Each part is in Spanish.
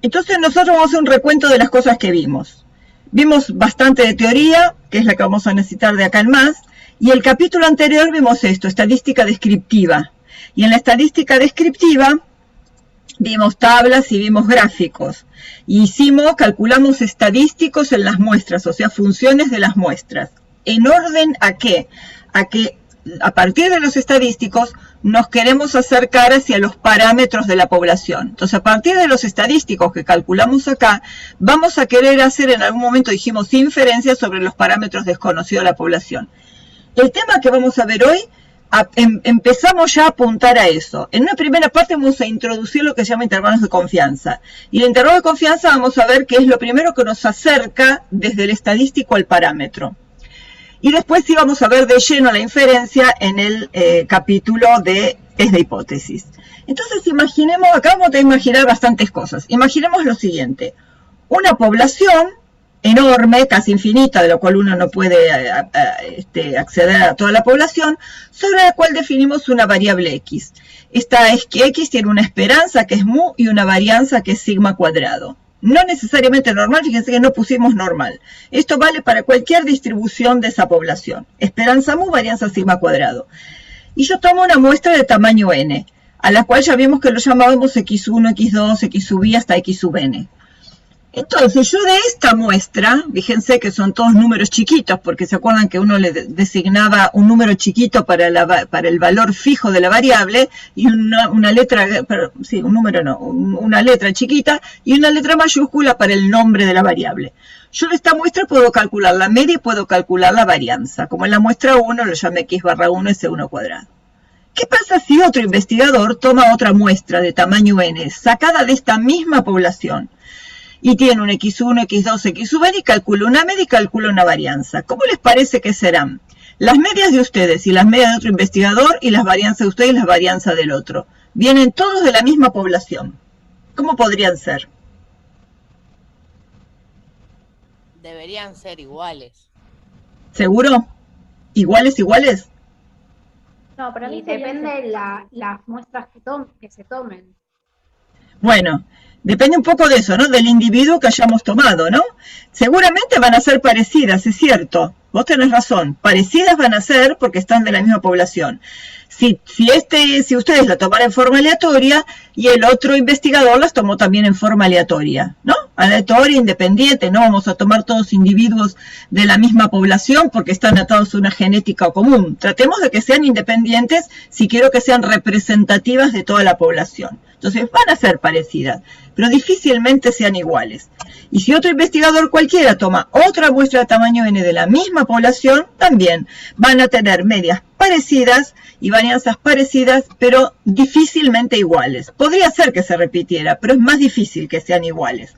Entonces nosotros vamos a hacer un recuento de las cosas que vimos. Vimos bastante de teoría, que es la que vamos a necesitar de acá en más, y el capítulo anterior vimos esto, estadística descriptiva. Y en la estadística descriptiva vimos tablas y vimos gráficos. Y calculamos estadísticos en las muestras, o sea, funciones de las muestras. ¿En orden a qué? A que a partir de los estadísticos nos queremos acercar hacia los parámetros de la población. Entonces, a partir de los estadísticos que calculamos acá, vamos a querer hacer, en algún momento dijimos, inferencias sobre los parámetros desconocidos de la población. El tema que vamos a ver hoy, empezamos ya a apuntar a eso. En una primera parte vamos a introducir lo que se llama intervalos de confianza. Y el intervalo de confianza vamos a ver qué es lo primero que nos acerca desde el estadístico al parámetro. Y después sí vamos a ver de lleno la inferencia en el capítulo de test de hipótesis. Entonces imaginemos, acá vamos a imaginar bastantes cosas. Imaginemos lo siguiente, una población enorme, casi infinita, de lo cual uno no puede acceder a toda la población, sobre la cual definimos una variable x. Esta es que x tiene una esperanza que es mu y una varianza que es sigma cuadrado. No necesariamente normal, fíjense que no pusimos normal. Esto vale para cualquier distribución de esa población. Esperanza mu, varianza sigma cuadrado. Y yo tomo una muestra de tamaño n, a la cual ya vimos que lo llamábamos x1, x2, x sub i hasta x sub n. Entonces yo de esta muestra, fíjense que son todos números chiquitos, porque se acuerdan que uno le designaba un número chiquito para el valor fijo de la variable, y una letra chiquita y una letra mayúscula para el nombre de la variable. Yo de esta muestra puedo calcular la media y puedo calcular la varianza. Como en la muestra 1 lo llamé x barra 1 S1 cuadrado. ¿Qué pasa si otro investigador toma otra muestra de tamaño n, sacada de esta misma población, y tiene un x1, x2, x sub n y calcula una media y calcula una varianza? ¿Cómo les parece que serán las medias de ustedes y las medias de otro investigador y las varianzas de ustedes y las varianzas del otro? Vienen todos de la misma población. ¿Cómo podrían ser? Deberían ser iguales. ¿Seguro? ¿Iguales, iguales? No, para mí depende de las muestras que se tomen. Bueno, depende un poco de eso, ¿no? Del individuo que hayamos tomado, ¿no? Seguramente van a ser parecidas, es cierto. Vos tenés razón. Parecidas van a ser porque están de la misma población. Si ustedes la tomaran en forma aleatoria y el otro investigador las tomó también en forma aleatoria, ¿no? Aleatoria, independiente, no vamos a tomar todos individuos de la misma población porque están atados a una genética común. Tratemos de que sean independientes si quiero que sean representativas de toda la población. Entonces van a ser parecidas, pero difícilmente sean iguales. Y si otro investigador cualquiera toma otra muestra de tamaño n de la misma población, también van a tener medias parecidas y varianzas parecidas, pero difícilmente iguales. Podría ser que se repitiera, pero es más difícil que sean iguales.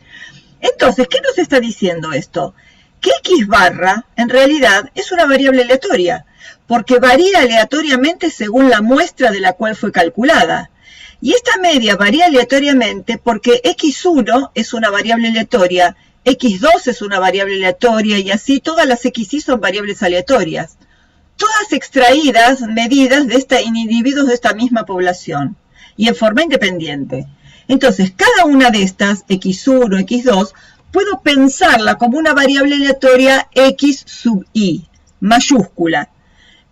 Entonces, ¿qué nos está diciendo esto? Que x barra, en realidad, es una variable aleatoria, porque varía aleatoriamente según la muestra de la cual fue calculada. Y esta media varía aleatoriamente porque x1 es una variable aleatoria, x2 es una variable aleatoria, y así todas las xy son variables aleatorias. Todas extraídas, medidas de individuos de esta misma población, y en forma independiente. Entonces, cada una de estas, x1, x2, puedo pensarla como una variable aleatoria x sub i, mayúscula.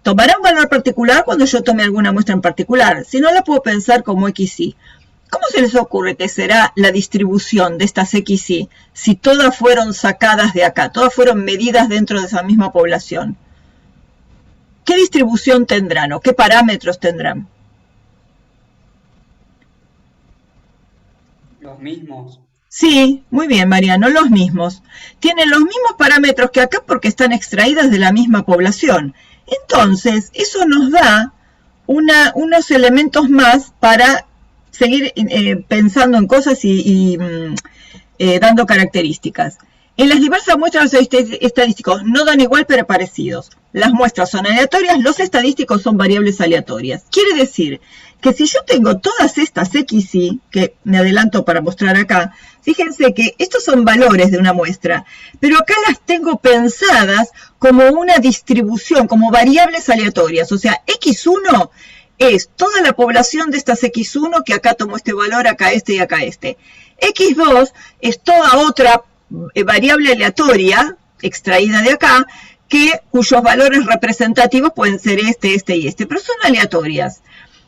Tomará un valor particular cuando yo tome alguna muestra en particular, si no la puedo pensar como xy. ¿Cómo se les ocurre que será la distribución de estas xy si todas fueron sacadas de acá, todas fueron medidas dentro de esa misma población? ¿Qué distribución tendrán o qué parámetros tendrán? Los mismos. Sí, muy bien, Mariano, los mismos. Tienen los mismos parámetros que acá porque están extraídas de la misma población. Entonces, eso nos da unos elementos más para seguir pensando en cosas y dando características. En las diversas muestras los estadísticos no dan igual pero parecidos. Las muestras son aleatorias, los estadísticos son variables aleatorias. Quiere decir que si yo tengo todas estas xy, que me adelanto para mostrar acá, fíjense que estos son valores de una muestra, pero acá las tengo pensadas como una distribución, como variables aleatorias. O sea, x1 es toda la población de estas X1 que acá tomó este valor, acá este y acá este. X2 es toda otra variable aleatoria extraída de acá, cuyos valores representativos pueden ser este, este y este, pero son aleatorias.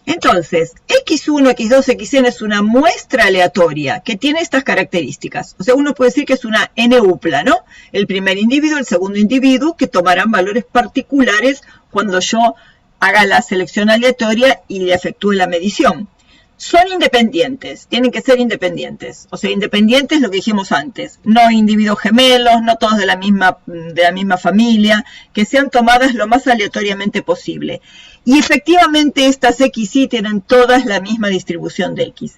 Entonces, X1, X2, Xn es una muestra aleatoria que tiene estas características. O sea, uno puede decir que es una N-upla, ¿no? El primer individuo, el segundo individuo, que tomarán valores particulares cuando yo haga la selección aleatoria y le efectúe la medición. Son independientes, tienen que ser independientes. O sea, independientes lo que dijimos antes. No individuos gemelos, no todos de la misma familia, que sean tomadas lo más aleatoriamente posible. Y efectivamente estas XY tienen todas la misma distribución de X.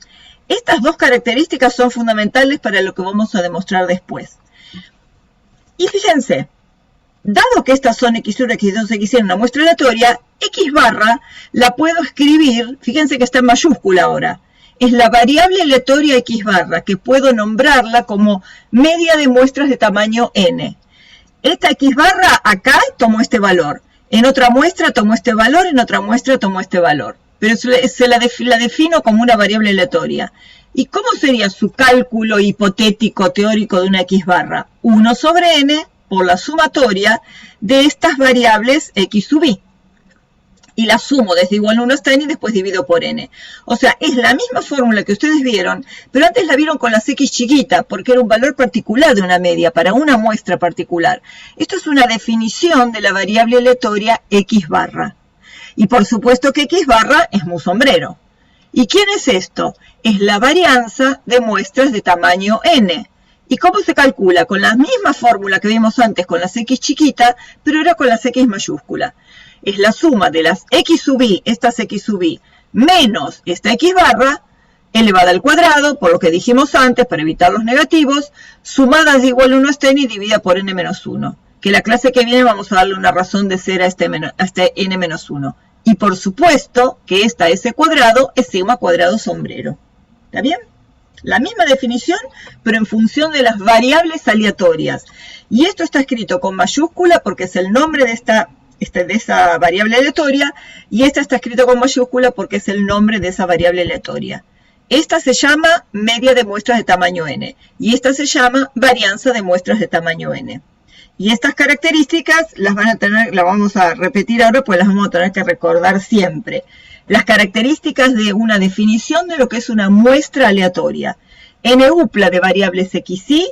Estas dos características son fundamentales para lo que vamos a demostrar después. Y fíjense, dado que estas son X1, X2, Xn, una muestra aleatoria, X barra la puedo escribir, fíjense que está en mayúscula ahora, es la variable aleatoria X barra, que puedo nombrarla como media de muestras de tamaño n. Esta X barra acá tomó este valor, en otra muestra tomó este valor, en otra muestra tomó este valor, pero la defino como una variable aleatoria. ¿Y cómo sería su cálculo hipotético teórico de una X barra? 1 sobre n por la sumatoria de estas variables X sub i. Y la sumo desde igual a 1 hasta n y después divido por n. O sea, es la misma fórmula que ustedes vieron, pero antes la vieron con las X chiquitas, porque era un valor particular de una media, para una muestra particular. Esto es una definición de la variable aleatoria X barra. Y por supuesto que X barra es mu sombrero. ¿Y quién es esto? Es la varianza de muestras de tamaño n. ¿Y cómo se calcula? Con la misma fórmula que vimos antes con las X chiquitas, pero ahora con las X mayúsculas. Es la suma de las X sub i, estas X sub i, menos esta X barra, elevada al cuadrado, por lo que dijimos antes, para evitar los negativos, sumadas de igual a 1 hasta n y dividida por n menos 1. Que la clase que viene vamos a darle una razón de ser a este n menos 1. Y por supuesto que esta S cuadrado es sigma cuadrado sombrero. ¿Está bien? La misma definición, pero en función de las variables aleatorias. Y esto está escrito con mayúscula porque es el nombre de esa variable aleatoria, y esta está escrito con mayúscula porque es el nombre de esa variable aleatoria. Esta se llama media de muestras de tamaño n, y esta se llama varianza de muestras de tamaño n. Y estas características las vamos a repetir ahora, pues las vamos a tener que recordar siempre. Las características de una definición de lo que es una muestra aleatoria. N-upla de variables XY,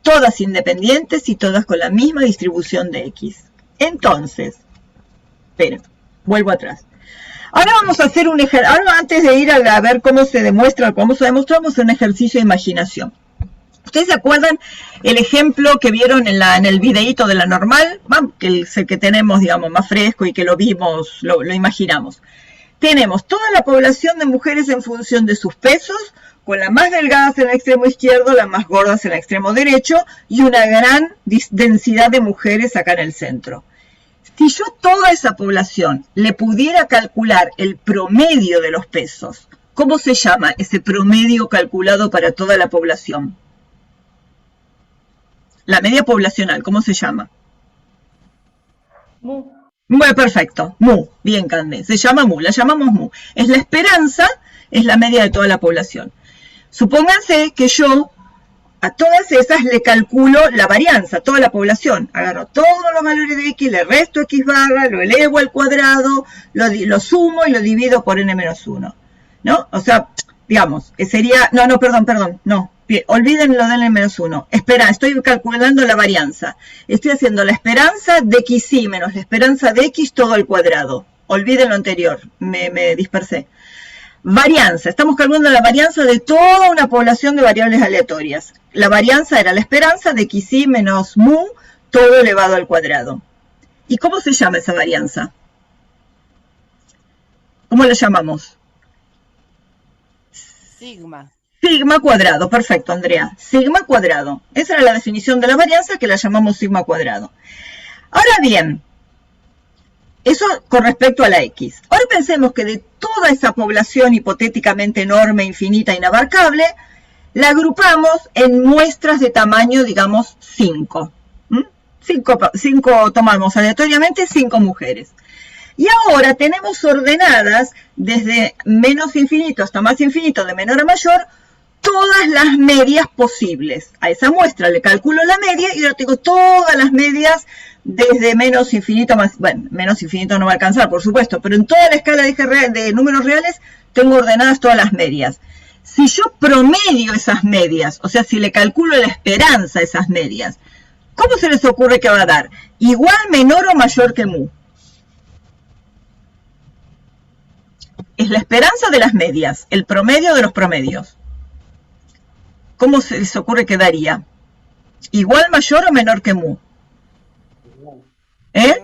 todas independientes y todas con la misma distribución de X. Entonces, esperen, vuelvo atrás. Ahora vamos a hacer un ejercicio. Ahora, antes de ir a ver cómo se demuestra, vamos a hacer un ejercicio de imaginación. ¿Ustedes se acuerdan el ejemplo que vieron en el videíto de la normal? Que es el que tenemos, digamos, más fresco y que lo vimos, lo imaginamos. Tenemos toda la población de mujeres en función de sus pesos, con las más delgadas en el extremo izquierdo, las más gordas en el extremo derecho, y una gran densidad de mujeres acá en el centro. Si yo toda esa población le pudiera calcular el promedio de los pesos, ¿cómo se llama ese promedio calculado para toda la población? La media poblacional, ¿cómo se llama? Mu. Bueno, perfecto. Mu. Bien, Cande. Se llama mu. La llamamos mu. Es la esperanza, es la media de toda la población. Supónganse que yo a todas esas le calculo la varianza, toda la población. Agarro todos los valores de X, le resto X barra, lo elevo al cuadrado, lo sumo y lo divido por n menos 1. ¿No? O sea, digamos, que sería... No. Olviden lo del n menos 1. Espera, estoy calculando la varianza. Estoy haciendo la esperanza de XY menos la esperanza de X todo al cuadrado. Olviden lo anterior, me dispersé. Varianza, estamos calculando la varianza de toda una población de variables aleatorias. La varianza era la esperanza de XY menos mu, todo elevado al cuadrado. ¿Y cómo se llama esa varianza? ¿Cómo la llamamos? Sigma. Sigma cuadrado, perfecto, Andrea. Sigma cuadrado. Esa era la definición de la varianza, que la llamamos sigma cuadrado. Ahora bien, eso con respecto a la X. Ahora pensemos que de toda esa población hipotéticamente enorme, infinita, inabarcable, la agrupamos en muestras de tamaño, digamos, 5. 5 tomamos aleatoriamente 5 mujeres. Y ahora tenemos ordenadas desde menos infinito hasta más infinito, de menor a mayor, todas las medias posibles. A esa muestra le calculo la media y ahora tengo todas las medias desde menos infinito a más, bueno, menos infinito no va a alcanzar, por supuesto, pero en toda la escala de números reales tengo ordenadas todas las medias. Si yo promedio esas medias, o sea, si le calculo la esperanza a esas medias, ¿cómo se les ocurre que va a dar? ¿Igual, menor o mayor que mu? Es la esperanza de las medias, el promedio de los promedios. ¿Cómo se les ocurre que daría? ¿Igual, mayor o menor que mu? ¿Eh?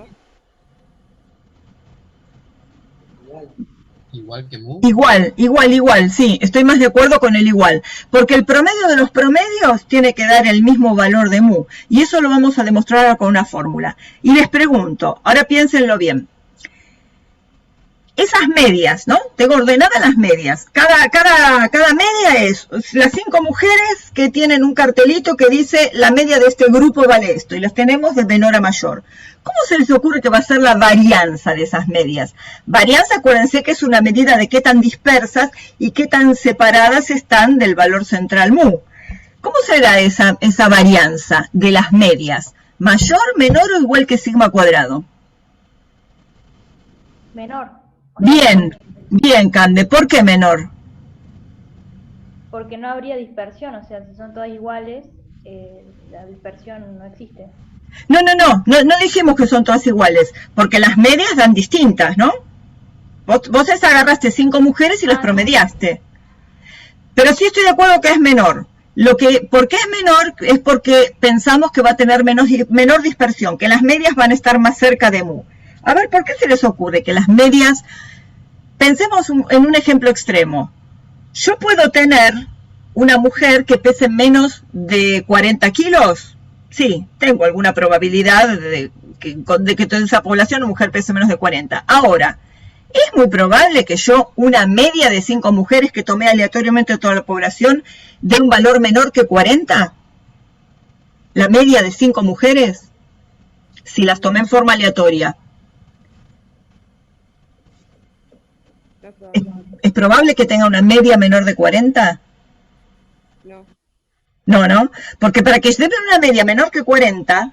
Igual que mu. Igual, sí, estoy más de acuerdo con el igual, porque el promedio de los promedios tiene que dar el mismo valor de mu, y eso lo vamos a demostrar con una fórmula. Y les pregunto, ahora piénsenlo bien, esas medias, ¿no? Tengo ordenadas las medias, cada media es las 5 mujeres que tienen un cartelito que dice la media de este grupo vale esto, y las tenemos de menor a mayor. ¿Cómo se les ocurre que va a ser la varianza de esas medias? Varianza, acuérdense que es una medida de qué tan dispersas y qué tan separadas están del valor central mu. ¿Cómo será esa varianza de las medias? ¿Mayor, menor o igual que sigma cuadrado? Menor. Bien, Cande. ¿Por qué menor? Porque no habría dispersión, o sea, si son todas iguales, la dispersión no existe. No dijimos que son todas iguales, porque las medias dan distintas, ¿no? Vos agarraste 5 mujeres y las promediaste. Pero sí estoy de acuerdo que es menor. ¿Por qué es menor? Es porque pensamos que va a tener menor dispersión, que las medias van a estar más cerca de mu. A ver, ¿por qué se les ocurre que las medias... Pensemos en un ejemplo extremo. Yo puedo tener una mujer que pese menos de 40 kilos. Sí, tengo alguna probabilidad de que toda esa población, una mujer pese menos de 40. Ahora, ¿es muy probable que yo, una media de 5 mujeres que tomé aleatoriamente de toda la población, dé un valor menor que 40? La media de 5 mujeres, si las tomé en forma aleatoria. ¿Es probable que tenga una media menor de 40? No, porque para que dé una media menor que 40,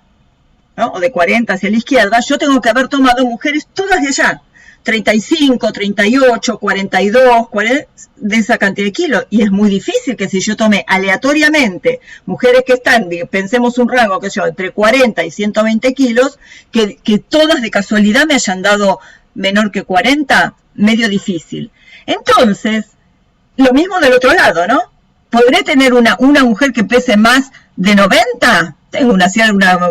¿no? O de 40 hacia la izquierda, yo tengo que haber tomado mujeres todas de allá, 35, 38, 42, 40, de esa cantidad de kilos, y es muy difícil que si yo tomé aleatoriamente mujeres que están, pensemos un rango que yo, entre 40 y 120 kilos, que todas de casualidad me hayan dado menor que 40, medio difícil. Entonces, lo mismo del otro lado, ¿no? ¿Podré tener una mujer que pese más de 90? Tengo una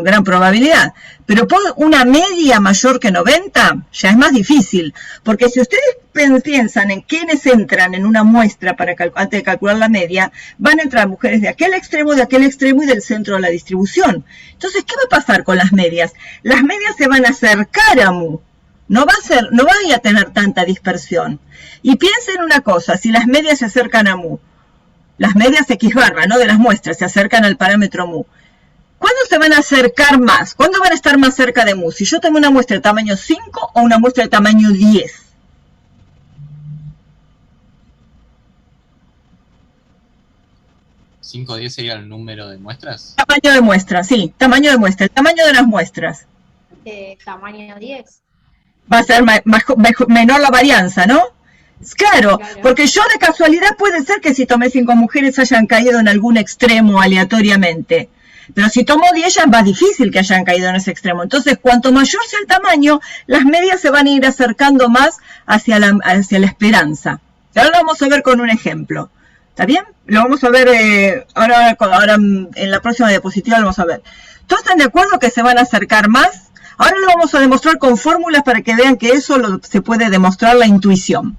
gran probabilidad. Pero una media mayor que 90 ya es más difícil. Porque si ustedes piensan en quiénes entran en una muestra antes de calcular la media, van a entrar mujeres de aquel extremo y del centro de la distribución. Entonces, ¿qué va a pasar con las medias? Las medias se van a acercar a mu. No vaya a tener tanta dispersión. Y piensen una cosa, si las medias se acercan a mu, las medias X barra, ¿no? De las muestras se acercan al parámetro mu. ¿Cuándo se van a acercar más? ¿Cuándo van a estar más cerca de mu? Si yo tengo una muestra de tamaño 5 o una muestra de tamaño 10. ¿5 o 10 sería el número de muestras? Tamaño de muestra, sí, tamaño de muestra, el tamaño de las muestras. Tamaño 10. Va a ser menor la varianza, ¿no? Claro, porque yo de casualidad puede ser que si tomé 5 mujeres hayan caído en algún extremo aleatoriamente. Pero si tomo 10 ya es más difícil que hayan caído en ese extremo. Entonces, cuanto mayor sea el tamaño, las medias se van a ir acercando más hacia la esperanza. Ahora lo vamos a ver con un ejemplo. ¿Está bien? Lo vamos a ver ahora en la próxima diapositiva lo vamos a ver. ¿Todos están de acuerdo que se van a acercar más? Ahora lo vamos a demostrar con fórmulas para que vean que eso se puede demostrar la intuición.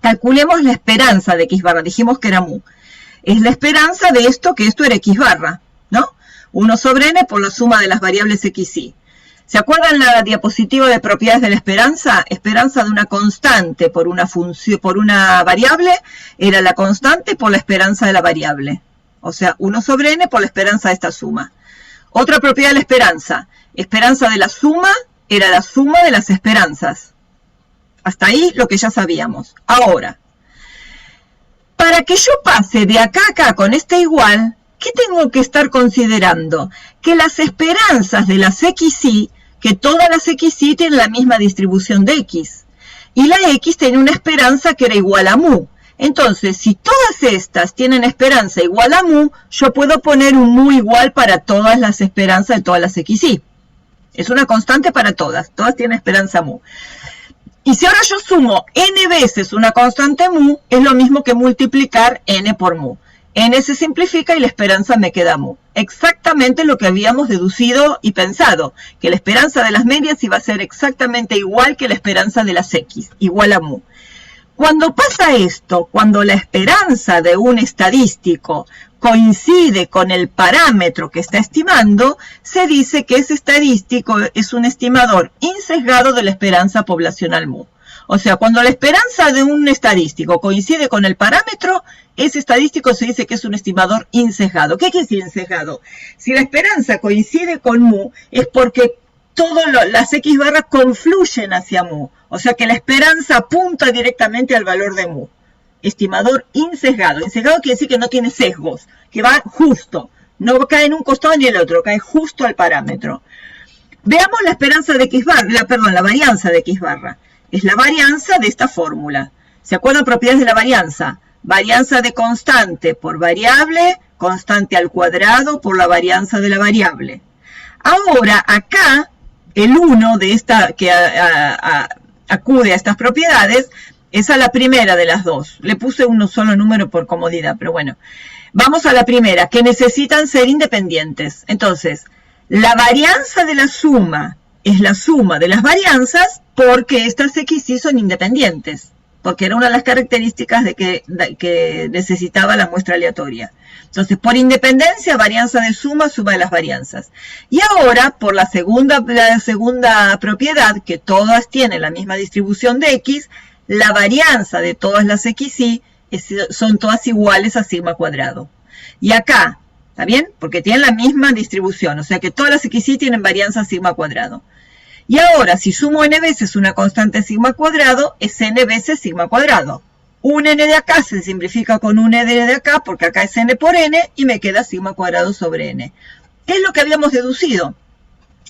Calculemos la esperanza de X barra. Dijimos que era mu. Es la esperanza de esto, que esto era X barra, ¿no? 1 sobre n por la suma de las variables X, Y. ¿Se acuerdan la diapositiva de propiedades de la esperanza? Esperanza de una constante por una función, por una variable, era la constante por la esperanza de la variable. O sea, 1 sobre n por la esperanza de esta suma. Otra propiedad de la esperanza. Esperanza de la suma era la suma de las esperanzas. Hasta ahí lo que ya sabíamos. Ahora, para que yo pase de acá a acá con este igual, ¿qué tengo que estar considerando? Que las esperanzas de las XY, que todas las XY tienen la misma distribución de X. Y la X tiene una esperanza que era igual a mu. Entonces, si todas estas tienen esperanza igual a mu, yo puedo poner un mu igual para todas las esperanzas de todas las XY. Es una constante para todas. Todas tienen esperanza mu. Y si ahora yo sumo n veces una constante mu, es lo mismo que multiplicar n por mu. N se simplifica y la esperanza me queda mu. Exactamente lo que habíamos deducido y pensado, que la esperanza de las medias iba a ser exactamente igual que la esperanza de las X, igual a mu. Cuando pasa esto, cuando la esperanza de un estadístico coincide con el parámetro que está estimando, se dice que ese estadístico es un estimador insesgado de la esperanza poblacional mu. O sea, cuando la esperanza de un estadístico coincide con el parámetro, ese estadístico se dice que es un estimador insesgado. ¿Qué quiere decir insesgado? Si la esperanza coincide con mu, es porque todas las X barras confluyen hacia mu. O sea que la esperanza apunta directamente al valor de mu. Estimador insesgado. Insesgado quiere decir que no tiene sesgos, que va justo. No cae en un costado ni en el otro, cae justo al parámetro. Veamos la esperanza de X barra, la varianza de X barra. Es la varianza de esta fórmula. ¿Se acuerdan propiedades de la varianza? Varianza de constante por variable, constante al cuadrado por la varianza de la variable. Ahora, acá, el 1 de esta que acude a estas propiedades es a la primera de las dos. Le puse un solo número por comodidad, pero bueno. Vamos a la primera, que necesitan ser independientes. Entonces, la varianza de la suma es la suma de las varianzas porque estas XY son independientes. Porque era una de las características de que necesitaba la muestra aleatoria. Entonces, por independencia, varianza de suma, suma de las varianzas. Y ahora, por la segunda propiedad, que todas tienen la misma distribución de X, la varianza de todas las XY son todas iguales a sigma cuadrado. Y acá, ¿está bien? Porque tienen la misma distribución, o sea que todas las XY tienen varianza sigma cuadrado. Y ahora, si sumo n veces una constante sigma cuadrado, es n veces sigma cuadrado. Un n de acá se simplifica con un n de acá, porque acá es n por n, y me queda sigma cuadrado sobre n. ¿Qué es lo que habíamos deducido?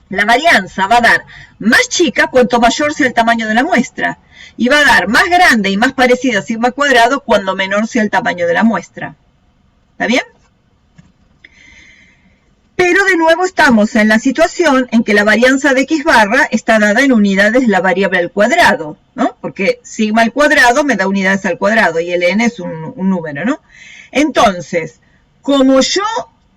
La varianza va a dar más chica cuanto mayor sea el tamaño de la muestra. Y va a dar más grande y más parecida a sigma cuadrado cuando menor sea el tamaño de la muestra. ¿Está bien? Pero de nuevo estamos en la situación en que la varianza de X barra está dada en unidades de la variable al cuadrado, ¿no? Porque sigma al cuadrado me da unidades al cuadrado y el n es un número, ¿no? Entonces, como yo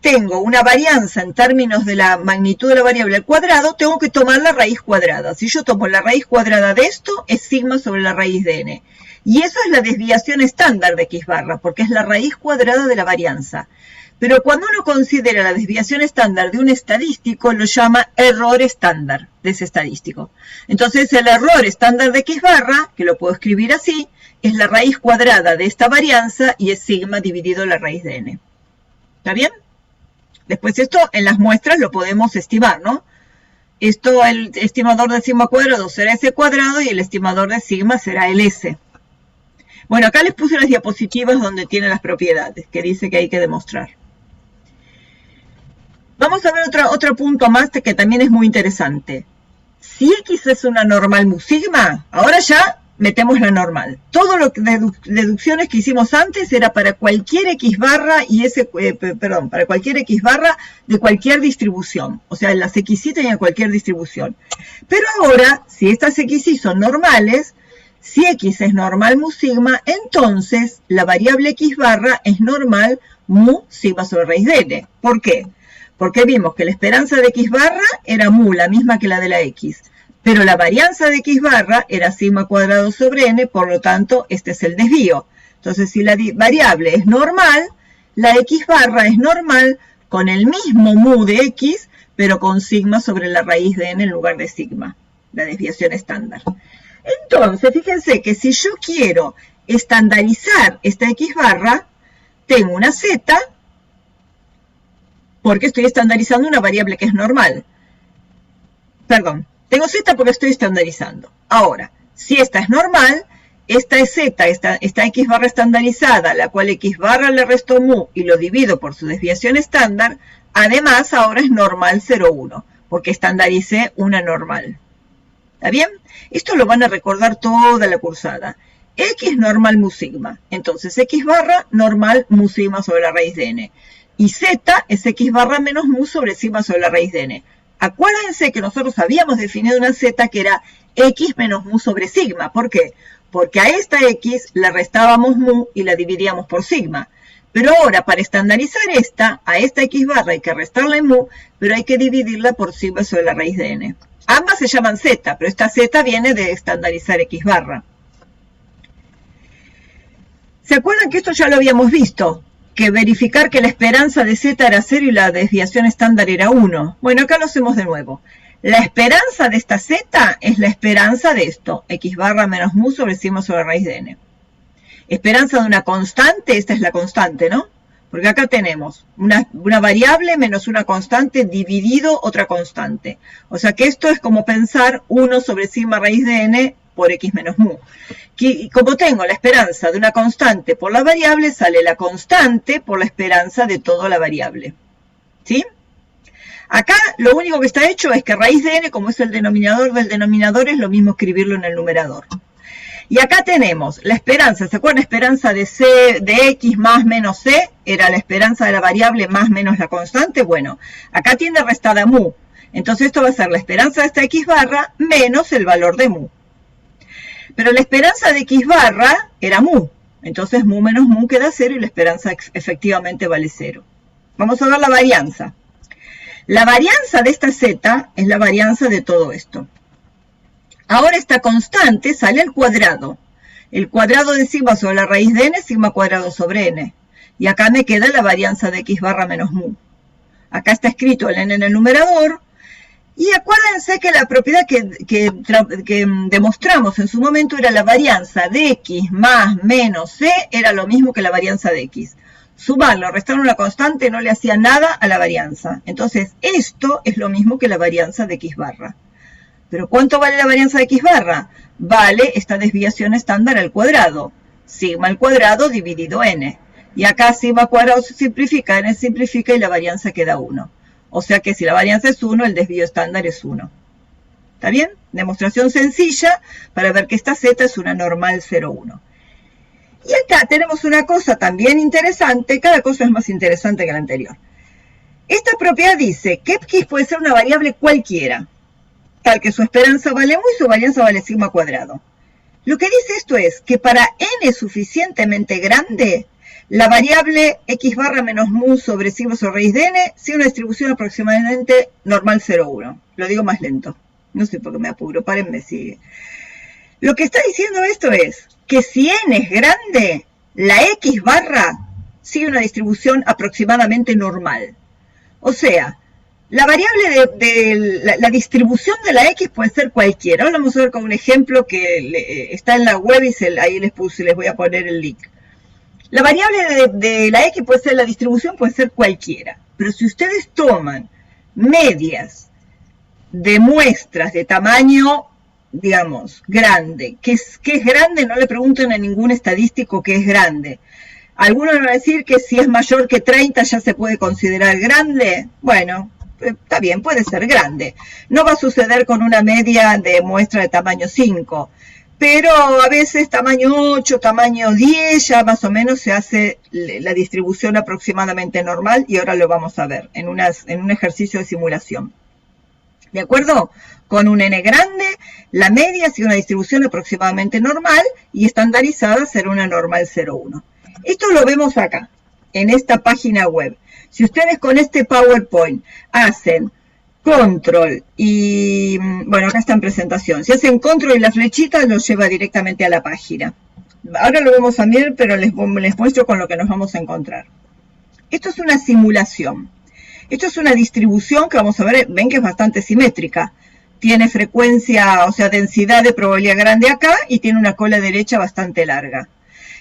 tengo una varianza en términos de la magnitud de la variable al cuadrado, tengo que tomar la raíz cuadrada. Si yo tomo la raíz cuadrada de esto, es sigma sobre la raíz de n. Y eso es la desviación estándar de X barra, porque es la raíz cuadrada de la varianza. Pero cuando uno considera la desviación estándar de un estadístico, lo llama error estándar de ese estadístico. Entonces, el error estándar de X barra, que lo puedo escribir así, es la raíz cuadrada de esta varianza y es sigma dividido la raíz de n. ¿Está bien? Después esto en las muestras lo podemos estimar, ¿no? Esto, el estimador de sigma cuadrado será s cuadrado y el estimador de sigma será el s. Bueno, acá les puse las diapositivas donde tiene las propiedades, que dice que hay que demostrar. Vamos a ver otro punto más que también es muy interesante. Si X es una normal mu sigma, ahora ya metemos la normal. Todo lo que deducciones que hicimos antes era para cualquier X barra y para cualquier X barra de cualquier distribución. O sea, las XY tenían cualquier distribución. Pero ahora, si estas XY son normales, si X es normal mu sigma, entonces la variable X barra es normal mu sigma sobre raíz de n. ¿Por qué? Porque vimos que la esperanza de X barra era mu, la misma que la de la X. Pero la varianza de X barra era sigma cuadrado sobre n, por lo tanto, este es el desvío. Entonces, si la variable es normal, la X barra es normal con el mismo mu de X, pero con sigma sobre la raíz de n en lugar de sigma, la desviación estándar. Entonces, fíjense que si yo quiero estandarizar esta X barra, tengo una z, porque estoy estandarizando una variable que es normal. Perdón, tengo z porque estoy estandarizando. Ahora, Si esta es normal, esta es Z, esta X barra estandarizada, la cual X barra le resto mu y lo divido por su desviación estándar, además ahora es normal 0,1, porque estandaricé una normal. ¿Está bien? Esto lo van a recordar toda la cursada. X normal mu sigma. Entonces X barra normal mu sigma sobre la raíz de n. Y Z es X barra menos mu sobre sigma sobre la raíz de n. Acuérdense que nosotros habíamos definido una Z que era X menos mu sobre sigma. ¿Por qué? Porque a esta X le restábamos mu y la dividíamos por sigma. Pero ahora, para estandarizar a esta X barra hay que restarle mu, pero hay que dividirla por sigma sobre la raíz de n. Ambas se llaman Z, pero esta Z viene de estandarizar X barra. ¿Se acuerdan que esto ya lo habíamos visto? Que verificar que la esperanza de Z era 0 y la desviación estándar era 1. Bueno, acá lo hacemos de nuevo. La esperanza de esta Z es la esperanza de esto, X barra menos mu sobre sigma sobre la raíz de n. Esperanza de una constante, esta es la constante, ¿no? Porque acá tenemos una variable menos una constante dividido otra constante. O sea que esto es como pensar 1 sobre sigma raíz de n por x menos mu. Y como tengo la esperanza de una constante por la variable, sale la constante por la esperanza de toda la variable. ¿Sí? Acá lo único que está hecho es que raíz de n, como es el denominador del denominador, es lo mismo escribirlo en el numerador. Y acá tenemos la esperanza, ¿se acuerdan? Esperanza de x más menos c, era la esperanza de la variable más menos la constante. Bueno, acá tiene restada mu. Entonces esto va a ser la esperanza de esta x barra menos el valor de mu. Pero la esperanza de x barra era mu. Entonces mu menos mu queda 0 y la esperanza efectivamente vale 0. Vamos a ver la varianza. La varianza de esta z es la varianza de todo esto. Ahora esta constante sale al cuadrado. El cuadrado de sigma sobre la raíz de n, sigma cuadrado sobre n. Y acá me queda la varianza de x barra menos mu. Acá está escrito el n en el numerador. Y acuérdense que la propiedad que demostramos en su momento era la varianza de x más menos c era lo mismo que la varianza de x. Sumarlo, restar una constante no le hacía nada a la varianza. Entonces esto es lo mismo que la varianza de x barra. ¿Pero cuánto vale la varianza de x barra? Vale esta desviación estándar al cuadrado. Sigma al cuadrado dividido n. Y acá sigma al cuadrado se simplifica, n se simplifica y la varianza queda 1. O sea que si la varianza es 1, el desvío estándar es 1. ¿Está bien? Demostración sencilla para ver que esta z es una normal 0,1. Y acá tenemos una cosa también interesante. Cada cosa es más interesante que la anterior. Esta propiedad dice que x puede ser una variable cualquiera, tal que su esperanza vale mu y su varianza vale sigma cuadrado. Lo que dice esto es que para n suficientemente grande, la variable x barra menos mu sobre sigma sobre raíz de n sea una distribución aproximadamente normal 0,1. Lo digo más lento. No sé por qué me apuro, párenme, sigue. Lo que está diciendo esto es que si n es grande, la x barra sigue una distribución aproximadamente normal. O sea, la variable la distribución de la x puede ser cualquiera. Ahora vamos a ver con un ejemplo que está en la web y ahí les voy a poner el link. La variable de la x puede ser, la distribución puede ser cualquiera. Pero si ustedes toman medias de muestras de tamaño, digamos, grande, ¿qué es grande? No le pregunten a ningún estadístico qué es grande. Algunos van a decir que si es mayor que 30 ya se puede considerar grande. Bueno, está bien, puede ser grande. No va a suceder con una media de muestra de tamaño 5. Pero a veces tamaño 8, tamaño 10, ya más o menos se hace la distribución aproximadamente normal. Y ahora lo vamos a ver en un ejercicio de simulación. ¿De acuerdo? Con un n grande, la media sigue una distribución aproximadamente normal y estandarizada será una normal 0,1. Esto lo vemos acá, en esta página web. Si ustedes con este PowerPoint hacen control y, bueno, acá está en presentación. Si hacen control y la flechita, los lleva directamente a la página. Ahora lo vemos también, pero les muestro con lo que nos vamos a encontrar. Esto es una simulación. Esto es una distribución que vamos a ver, ven que es bastante simétrica. Tiene frecuencia, o sea, densidad de probabilidad grande acá y tiene una cola derecha bastante larga.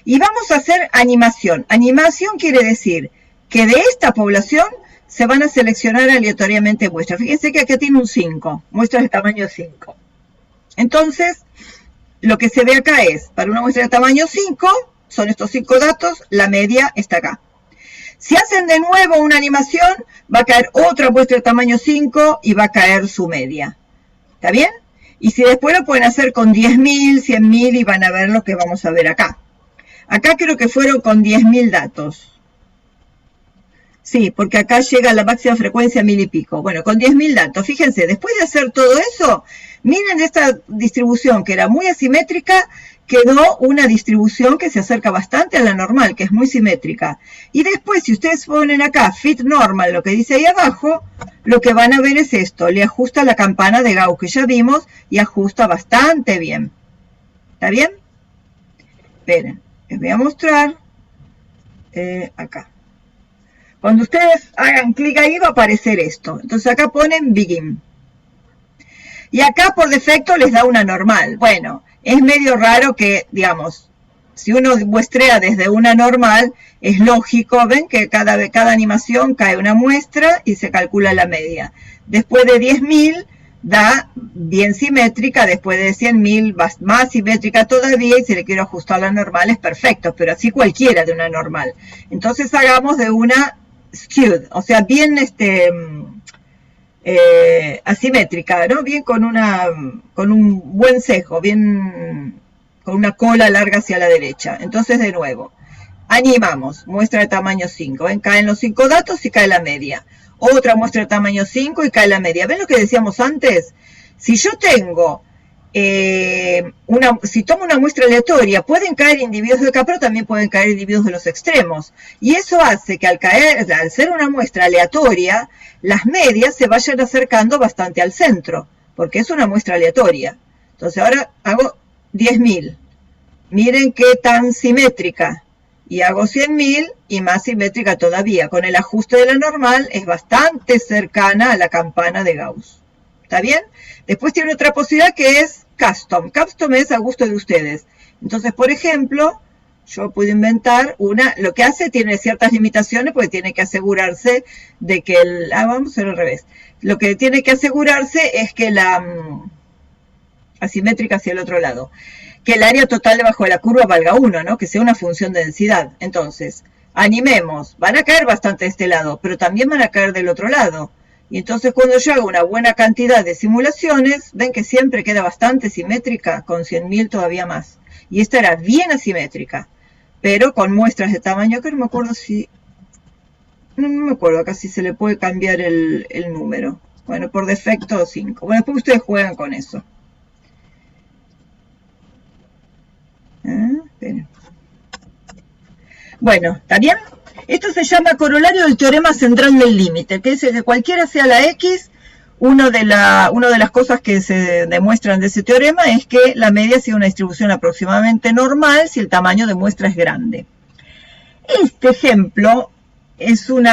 Y vamos a hacer animación. Animación quiere decir que de esta población se van a seleccionar aleatoriamente muestras. Fíjense que acá tiene un 5, muestras de tamaño 5. Entonces, lo que se ve acá es, para una muestra de tamaño 5, son estos 5 datos, la media está acá. Si hacen de nuevo una animación, va a caer otra muestra de tamaño 5 y va a caer su media. ¿Está bien? Y si después lo pueden hacer con 10.000, 100.000 y van a ver lo que vamos a ver acá. Acá creo que fueron con 10.000 datos. Sí, porque acá llega la máxima frecuencia a 1000 y pico. Bueno, con 10.000 datos. Fíjense, después de hacer todo eso, miren esta distribución que era muy asimétrica, quedó una distribución que se acerca bastante a la normal, que es muy simétrica. Y después, si ustedes ponen acá fit normal, lo que dice ahí abajo, lo que van a ver es esto. Le ajusta la campana de Gauss que ya vimos y ajusta bastante bien. ¿Está bien? Esperen, les voy a mostrar acá. Cuando ustedes hagan clic ahí va a aparecer esto. Entonces acá ponen begin. Y acá por defecto les da una normal. Bueno, es medio raro que, digamos, si uno muestrea desde una normal, es lógico, ven que cada animación cae una muestra y se calcula la media. Después de 10.000 da bien simétrica, después de 100.000 va más simétrica todavía y si le quiero ajustar la normal es perfecto, pero así cualquiera de una normal. Entonces hagamos de una skewed, o sea, bien asimétrica, ¿no? Bien con un buen cejo, bien con una cola larga hacia la derecha. Entonces, de nuevo, animamos, muestra de tamaño 5. ¿Ven? Caen los 5 datos y cae la media. Otra muestra de tamaño 5 y cae la media. ¿Ven lo que decíamos antes? Si yo tengo si tomo una muestra aleatoria, pueden caer individuos de acá, pero también pueden caer individuos de los extremos. Y eso hace que al ser una muestra aleatoria, las medias se vayan acercando bastante al centro, porque es una muestra aleatoria. Entonces ahora hago 10.000. Miren qué tan simétrica. Y hago 100.000 y más simétrica todavía. Con el ajuste de la normal es bastante cercana a la campana de Gauss. ¿Está bien? Después tiene otra posibilidad que es custom. Custom es a gusto de ustedes. Entonces, por ejemplo, yo puedo inventar una. Lo que hace tiene ciertas limitaciones porque tiene que asegurarse de que vamos a hacer al revés. Lo que tiene que asegurarse es que la asimétrica hacia el otro lado. Que el área total debajo de la curva valga 1, ¿no? Que sea una función de densidad. Entonces, animemos. Van a caer bastante de este lado, pero también van a caer del otro lado. Y entonces cuando yo hago una buena cantidad de simulaciones, ven que siempre queda bastante simétrica, con 100.000 todavía más. Y esta era bien asimétrica, pero con muestras de tamaño que no me acuerdo si... No me acuerdo acá si se le puede cambiar el número. Bueno, por defecto 5. Bueno, después ustedes juegan con eso. Esperen. Bueno, ¿está bien? Esto se llama corolario del teorema central del límite, que dice que cualquiera sea la X, una de las cosas que se demuestran de ese teorema es que la media sea una distribución aproximadamente normal si el tamaño de muestra es grande. Este ejemplo es un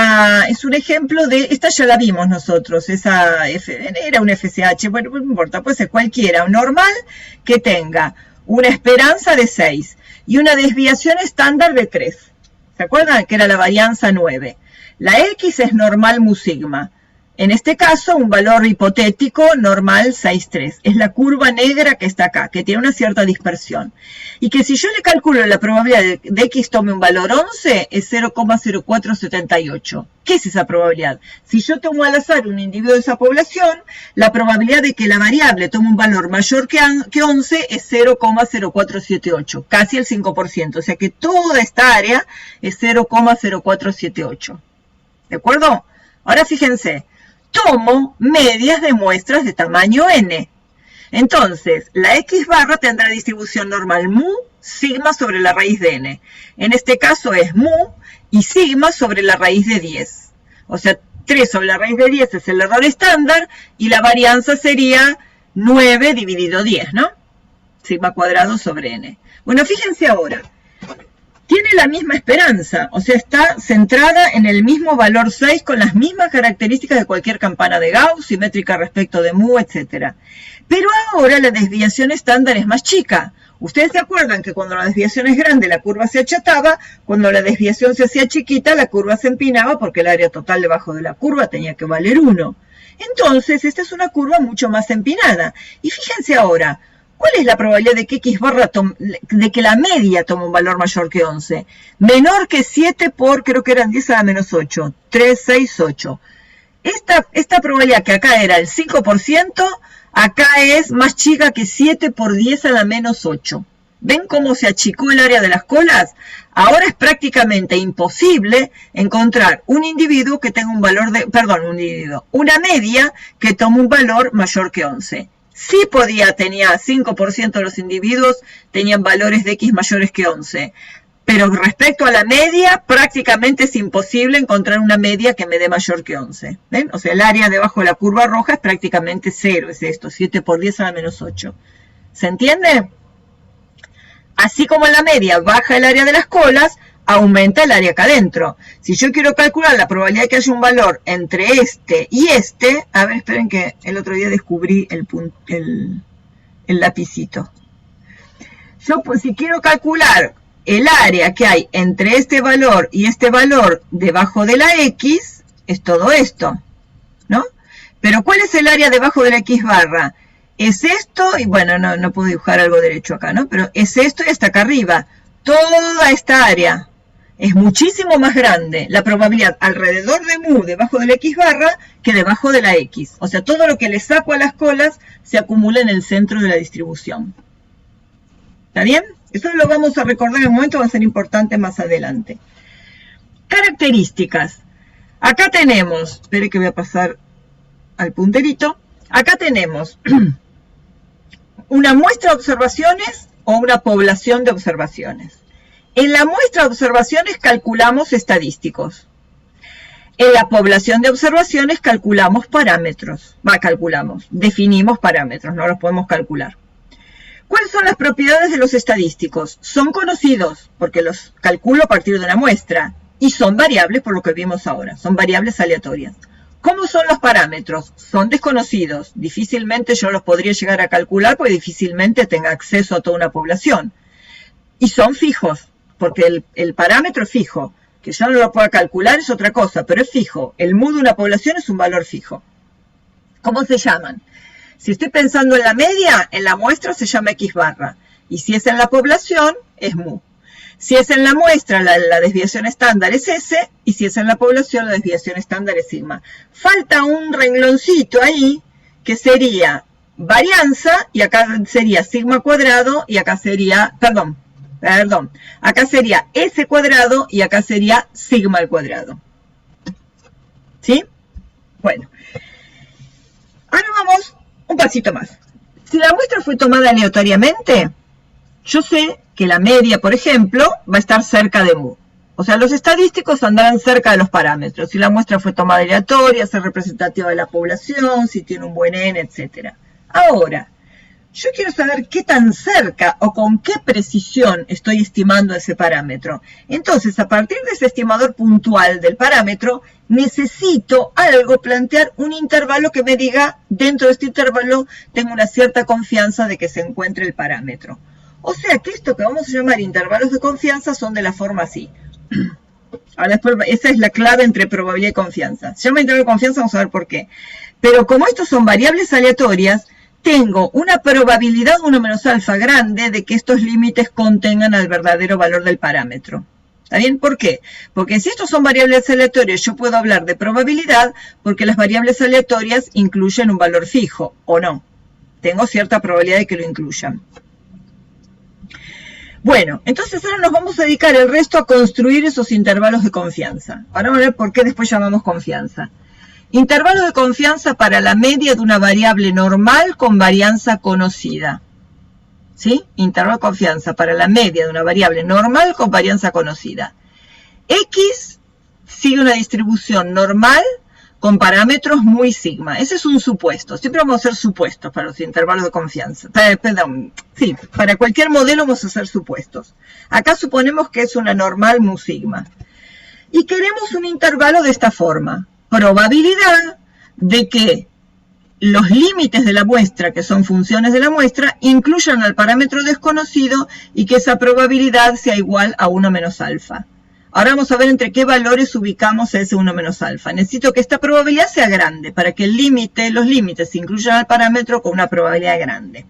ejemplo de, esta ya la vimos nosotros, era un FSH, bueno, no importa, puede ser cualquiera, normal que tenga una esperanza de 6 y una desviación estándar de 3. ¿Se acuerdan? Que era la varianza 9. La X es normal mu sigma. En este caso, un valor hipotético normal 6,3. Es la curva negra que está acá, que tiene una cierta dispersión. Y que si yo le calculo la probabilidad de X tome un valor 11, es 0,0478. ¿Qué es esa probabilidad? Si yo tomo al azar un individuo de esa población, la probabilidad de que la variable tome un valor mayor que 11 es 0,0478, casi el 5%. O sea que toda esta área es 0,0478. ¿De acuerdo? Ahora fíjense. Tomo medias de muestras de tamaño n. Entonces, la X barra tendrá distribución normal mu, sigma sobre la raíz de n. En este caso es mu y sigma sobre la raíz de 10. O sea, 3 sobre la raíz de 10 es el error estándar y la varianza sería 9 dividido 10, ¿no? Sigma cuadrado sobre n. Bueno, fíjense ahora. Tiene la misma esperanza, o sea, está centrada en el mismo valor 6 con las mismas características de cualquier campana de Gauss, simétrica respecto de mu, etc. Pero ahora la desviación estándar es más chica. Ustedes se acuerdan que cuando la desviación es grande la curva se achataba, cuando la desviación se hacía chiquita la curva se empinaba porque el área total debajo de la curva tenía que valer 1. Entonces, esta es una curva mucho más empinada. Y fíjense ahora, ¿Cuál es la probabilidad de que X barra de que la media tome un valor mayor que 11? Menor que 7 por, creo que eran 10 a la menos 8. 3, 6, 8. Esta probabilidad que acá era el 5%, acá es más chica que 7 por 10 a la menos 8. ¿Ven cómo se achicó el área de las colas? Ahora es prácticamente imposible encontrar un individuo que tenga un valor de, una media que tome un valor mayor que 11. Sí tenía 5% de los individuos tenían valores de X mayores que 11. Pero respecto a la media, prácticamente es imposible encontrar una media que me dé mayor que 11. ¿Ven? O sea, el área debajo de la curva roja es prácticamente 0, es esto, 7 por 10 a la menos 8. ¿Se entiende? Así como en la media baja el área de las colas, aumenta el área acá adentro. Si yo quiero calcular la probabilidad de que haya un valor entre este y este, a ver, esperen que el otro día descubrí el lapicito. Yo, pues, si quiero calcular el área que hay entre este valor y este valor debajo de la X, es todo esto, ¿no? Pero ¿cuál es el área debajo de la X barra? Es esto, y bueno, no puedo dibujar algo derecho acá, ¿no? Pero es esto y hasta acá arriba. Toda esta área es muchísimo más grande, la probabilidad alrededor de mu debajo de la X barra que debajo de la X. O sea, todo lo que le saco a las colas se acumula en el centro de la distribución. ¿Está bien? Eso lo vamos a recordar en un momento, va a ser importante más adelante. Características. Acá tenemos, espere que voy a pasar al punterito. Acá tenemos una muestra de observaciones o una población de observaciones. En la muestra de observaciones calculamos estadísticos. En la población de observaciones calculamos parámetros. Definimos parámetros, no los podemos calcular. ¿Cuáles son las propiedades de los estadísticos? Son conocidos, porque los calculo a partir de una muestra, y son variables por lo que vimos ahora, son variables aleatorias. ¿Cómo son los parámetros? Son desconocidos, difícilmente yo los podría llegar a calcular porque difícilmente tenga acceso a toda una población. Y son fijos, porque el parámetro es fijo, que yo no lo pueda calcular es otra cosa, pero es fijo. El mu de una población es un valor fijo. ¿Cómo se llaman? Si estoy pensando en la media, en la muestra se llama X barra. Y si es en la población, es mu. Si es en la muestra, la desviación estándar es S. Y si es en la población, la desviación estándar es sigma. Falta un rengloncito ahí, que sería varianza, y acá sería sigma cuadrado, y acá sería, perdón, acá sería S cuadrado, y acá sería sigma al cuadrado. ¿Sí? Bueno. Ahora vamos un pasito más. Si la muestra fue tomada aleatoriamente, yo sé que la media, por ejemplo, va a estar cerca de mu. O sea, los estadísticos andarán cerca de los parámetros. Si la muestra fue tomada aleatoria, si es representativa de la población, si tiene un buen n, etc. Ahora, yo quiero saber qué tan cerca o con qué precisión estoy estimando ese parámetro. Entonces, a partir de ese estimador puntual del parámetro, necesito plantear un intervalo que me diga, dentro de este intervalo, tengo una cierta confianza de que se encuentre el parámetro. O sea que esto que vamos a llamar intervalos de confianza son de la forma así. Ahora después, esa es la clave entre probabilidad y confianza. Se llama intervalo de confianza, vamos a ver por qué. Pero como estos son variables aleatorias, tengo una probabilidad 1 menos alfa grande de que estos límites contengan al verdadero valor del parámetro. ¿Está bien? ¿Por qué? Porque si estos son variables aleatorias, yo puedo hablar de probabilidad porque las variables aleatorias incluyen un valor fijo, ¿o no? Tengo cierta probabilidad de que lo incluyan. Bueno, entonces ahora nos vamos a dedicar el resto a construir esos intervalos de confianza. Ahora vamos a ver por qué después llamamos confianza. Intervalo de confianza para la media de una variable normal con varianza conocida. ¿Sí? Intervalo de confianza para la media de una variable normal con varianza conocida. X sigue una distribución normal con parámetros muy sigma. Ese es un supuesto. Siempre vamos a hacer supuestos para los intervalos de confianza. Sí, para cualquier modelo vamos a hacer supuestos. Acá suponemos que es una normal mu sigma. Y queremos un intervalo de esta forma. Probabilidad de que los límites de la muestra, que son funciones de la muestra, incluyan al parámetro desconocido y que esa probabilidad sea igual a 1 menos alfa. Ahora vamos a ver entre qué valores ubicamos ese 1 menos alfa. Necesito que esta probabilidad sea grande para que los límites incluyan al parámetro con una probabilidad grande.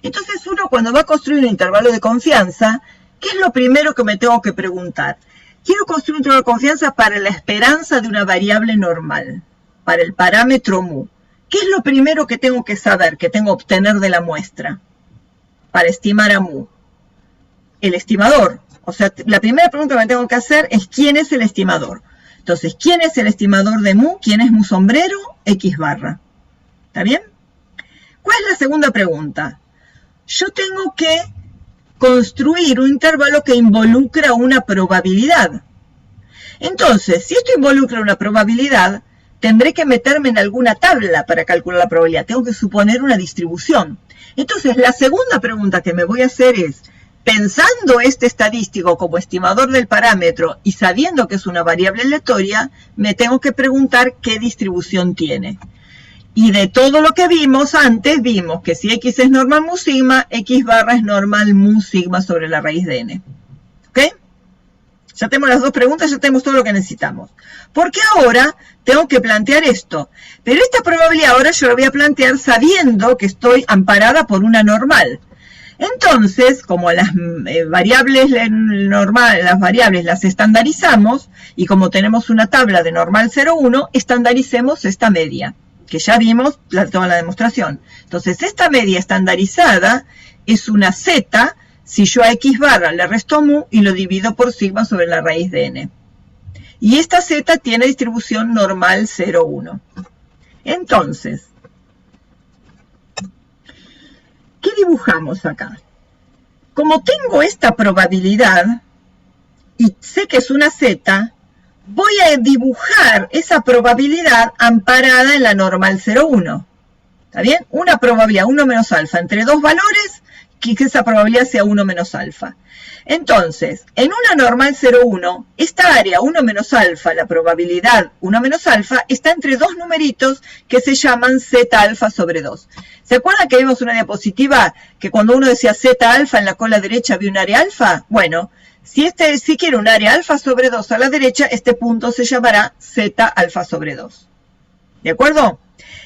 Entonces uno cuando va a construir un intervalo de confianza, ¿qué es lo primero que me tengo que preguntar? Quiero construir un intervalo de confianza para la esperanza de una variable normal, para el parámetro mu. ¿Qué es lo primero que tengo que saber, que tengo que obtener de la muestra para estimar a mu? El estimador. O sea, la primera pregunta que me tengo que hacer es ¿quién es el estimador? Entonces, ¿quién es el estimador de mu? ¿Quién es mu sombrero? X barra. ¿Está bien? ¿Cuál es la segunda pregunta? Yo tengo que construir un intervalo que involucra una probabilidad. Entonces, si esto involucra una probabilidad, tendré que meterme en alguna tabla para calcular la probabilidad. Tengo que suponer una distribución. Entonces, la segunda pregunta que me voy a hacer es, pensando este estadístico como estimador del parámetro y sabiendo que es una variable aleatoria, me tengo que preguntar qué distribución tiene. Y de todo lo que vimos antes, vimos que si x es normal mu sigma, x barra es normal mu sigma sobre la raíz de n. ¿Ok? Ya tenemos las dos preguntas, ya tenemos todo lo que necesitamos. Porque ahora tengo que plantear esto. Pero esta probabilidad ahora yo la voy a plantear sabiendo que estoy amparada por una normal. Entonces, como las variables las estandarizamos, y como tenemos una tabla de normal 0,1, estandaricemos esta media, que ya vimos toda la demostración. Entonces, esta media estandarizada es una z, si yo a x barra le resto mu y lo divido por sigma sobre la raíz de n. Y esta z tiene distribución normal 0,1. Entonces, ¿qué dibujamos acá? Como tengo esta probabilidad y sé que es una z, voy a dibujar esa probabilidad amparada en la normal 0,1. ¿Está bien? Una probabilidad 1 menos alfa entre dos valores, que esa probabilidad sea 1 menos alfa. Entonces, en una normal 0,1, esta área 1 menos alfa, la probabilidad 1 menos alfa, está entre dos numeritos que se llaman z alfa sobre 2. ¿Se acuerdan que vimos una diapositiva que cuando uno decía z alfa en la cola derecha había un área alfa? Bueno, si quiero un área alfa sobre 2 a la derecha, este punto se llamará z alfa sobre 2. ¿De acuerdo?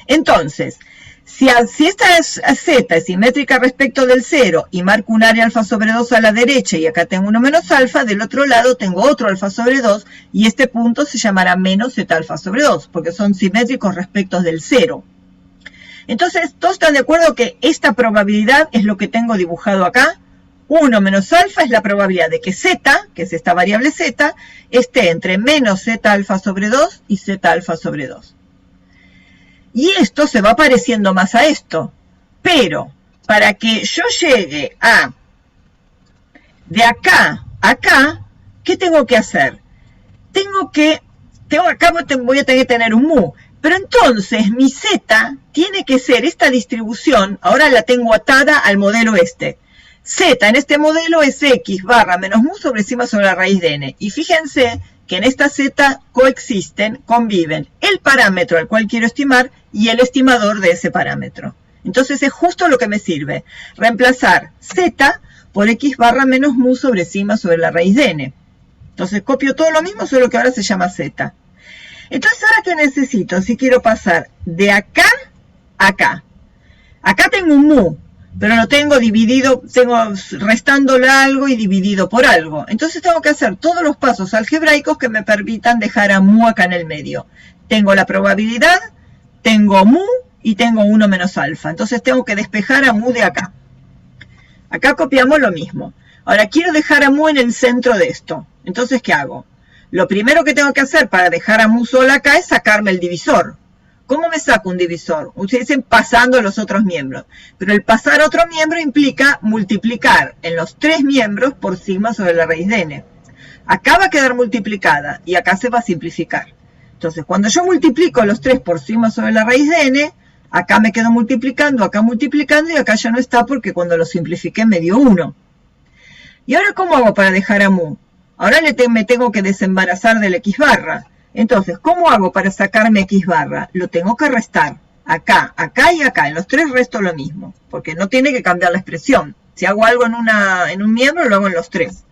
Entonces, si esta z es simétrica respecto del 0 y marco un área alfa sobre 2 a la derecha y acá tengo 1 menos alfa, del otro lado tengo otro alfa sobre 2 y este punto se llamará menos z alfa sobre 2 porque son simétricos respecto del 0. Entonces, ¿todos están de acuerdo que esta probabilidad es lo que tengo dibujado acá? 1 menos alfa es la probabilidad de que z, que es esta variable z, esté entre menos z alfa sobre 2 y z alfa sobre 2. Y esto se va pareciendo más a esto. Pero, para que yo llegue de acá a acá, ¿qué tengo que hacer? Acá voy a tener que tener un mu. Pero entonces mi z tiene que ser esta distribución, ahora la tengo atada al modelo este. Z en este modelo es x barra menos mu sobre sigma sobre la raíz de n. Y fíjense que en esta z conviven el parámetro al cual quiero estimar y el estimador de ese parámetro. Entonces es justo lo que me sirve, reemplazar z por x barra menos mu sobre sigma sobre la raíz de n. Entonces copio todo lo mismo, solo que ahora se llama z. Entonces ahora ¿qué necesito? Si quiero pasar de acá a acá. Acá tengo un mu, pero lo tengo dividido, restándole algo y dividido por algo. Entonces tengo que hacer todos los pasos algebraicos que me permitan dejar a mu acá en el medio. Tengo la probabilidad, tengo mu y tengo 1 menos alfa. Entonces tengo que despejar a mu de acá. Acá copiamos lo mismo. Ahora quiero dejar a mu en el centro de esto. Entonces, ¿qué hago? Lo primero que tengo que hacer para dejar a mu sola acá es sacarme el divisor. ¿Cómo me saco un divisor? Ustedes dicen pasando los otros miembros. Pero el pasar otro miembro implica multiplicar en los tres miembros por sigma sobre la raíz de n. Acá va a quedar multiplicada y acá se va a simplificar. Entonces, cuando yo multiplico los 3 por sigma sobre la raíz de n, acá me quedo multiplicando y acá ya no está porque cuando lo simplifiqué me dio 1. ¿Y ahora cómo hago para dejar a mu? Ahora me tengo que desembarazar del x barra. Entonces, ¿cómo hago para sacarme x barra? Lo tengo que restar. Acá, acá y acá. En los tres resto lo mismo. Porque no tiene que cambiar la expresión. Si hago algo en un miembro, lo hago en los tres.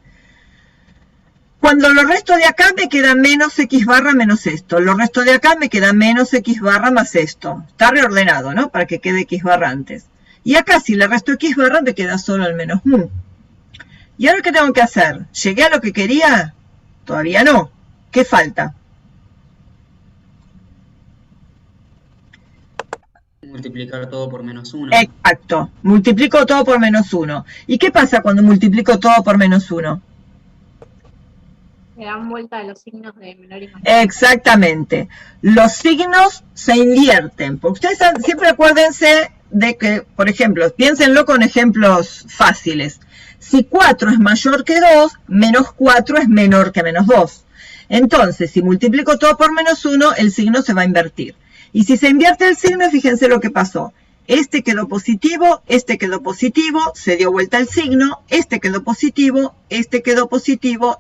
Cuando lo resto de acá me queda menos x barra menos esto. Lo resto de acá me queda menos x barra más esto. Está reordenado, ¿no? Para que quede x barra antes. Y acá si le resto x barra me queda solo el menos mu. ¿Y ahora qué tengo que hacer? ¿Llegué a lo que quería? Todavía no. ¿Qué falta? Multiplicar todo por menos 1. Exacto. Multiplico todo por menos 1. ¿Y qué pasa cuando multiplico todo por menos 1? Le dan vuelta a los signos de menor y mayor. Exactamente. Los signos se invierten. Porque ustedes siempre acuérdense de que, por ejemplo, piénsenlo con ejemplos fáciles. Si 4 es mayor que 2, menos 4 es menor que menos 2. Entonces, si multiplico todo por menos 1, el signo se va a invertir. Y si se invierte el signo, fíjense lo que pasó. Este quedó positivo, se dio vuelta el signo, este quedó positivo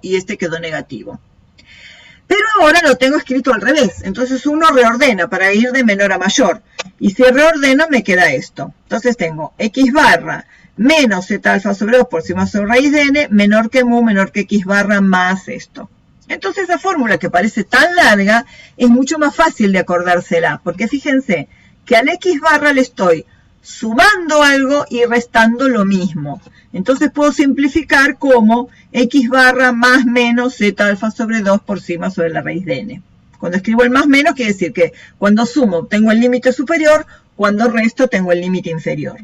y este quedó negativo. Pero ahora lo tengo escrito al revés, entonces uno reordena para ir de menor a mayor. Y si reordeno me queda esto. Entonces tengo x barra menos z alfa sobre 2 por sigma sobre raíz de n, menor que mu, menor que x barra más esto. Entonces esa fórmula que parece tan larga es mucho más fácil de acordársela, porque fíjense que al x barra le estoy sumando algo y restando lo mismo. Entonces puedo simplificar como x barra más menos z alfa sobre 2 por sigma sobre la raíz de n. Cuando escribo el más menos quiere decir que cuando sumo tengo el límite superior, cuando resto tengo el límite inferior.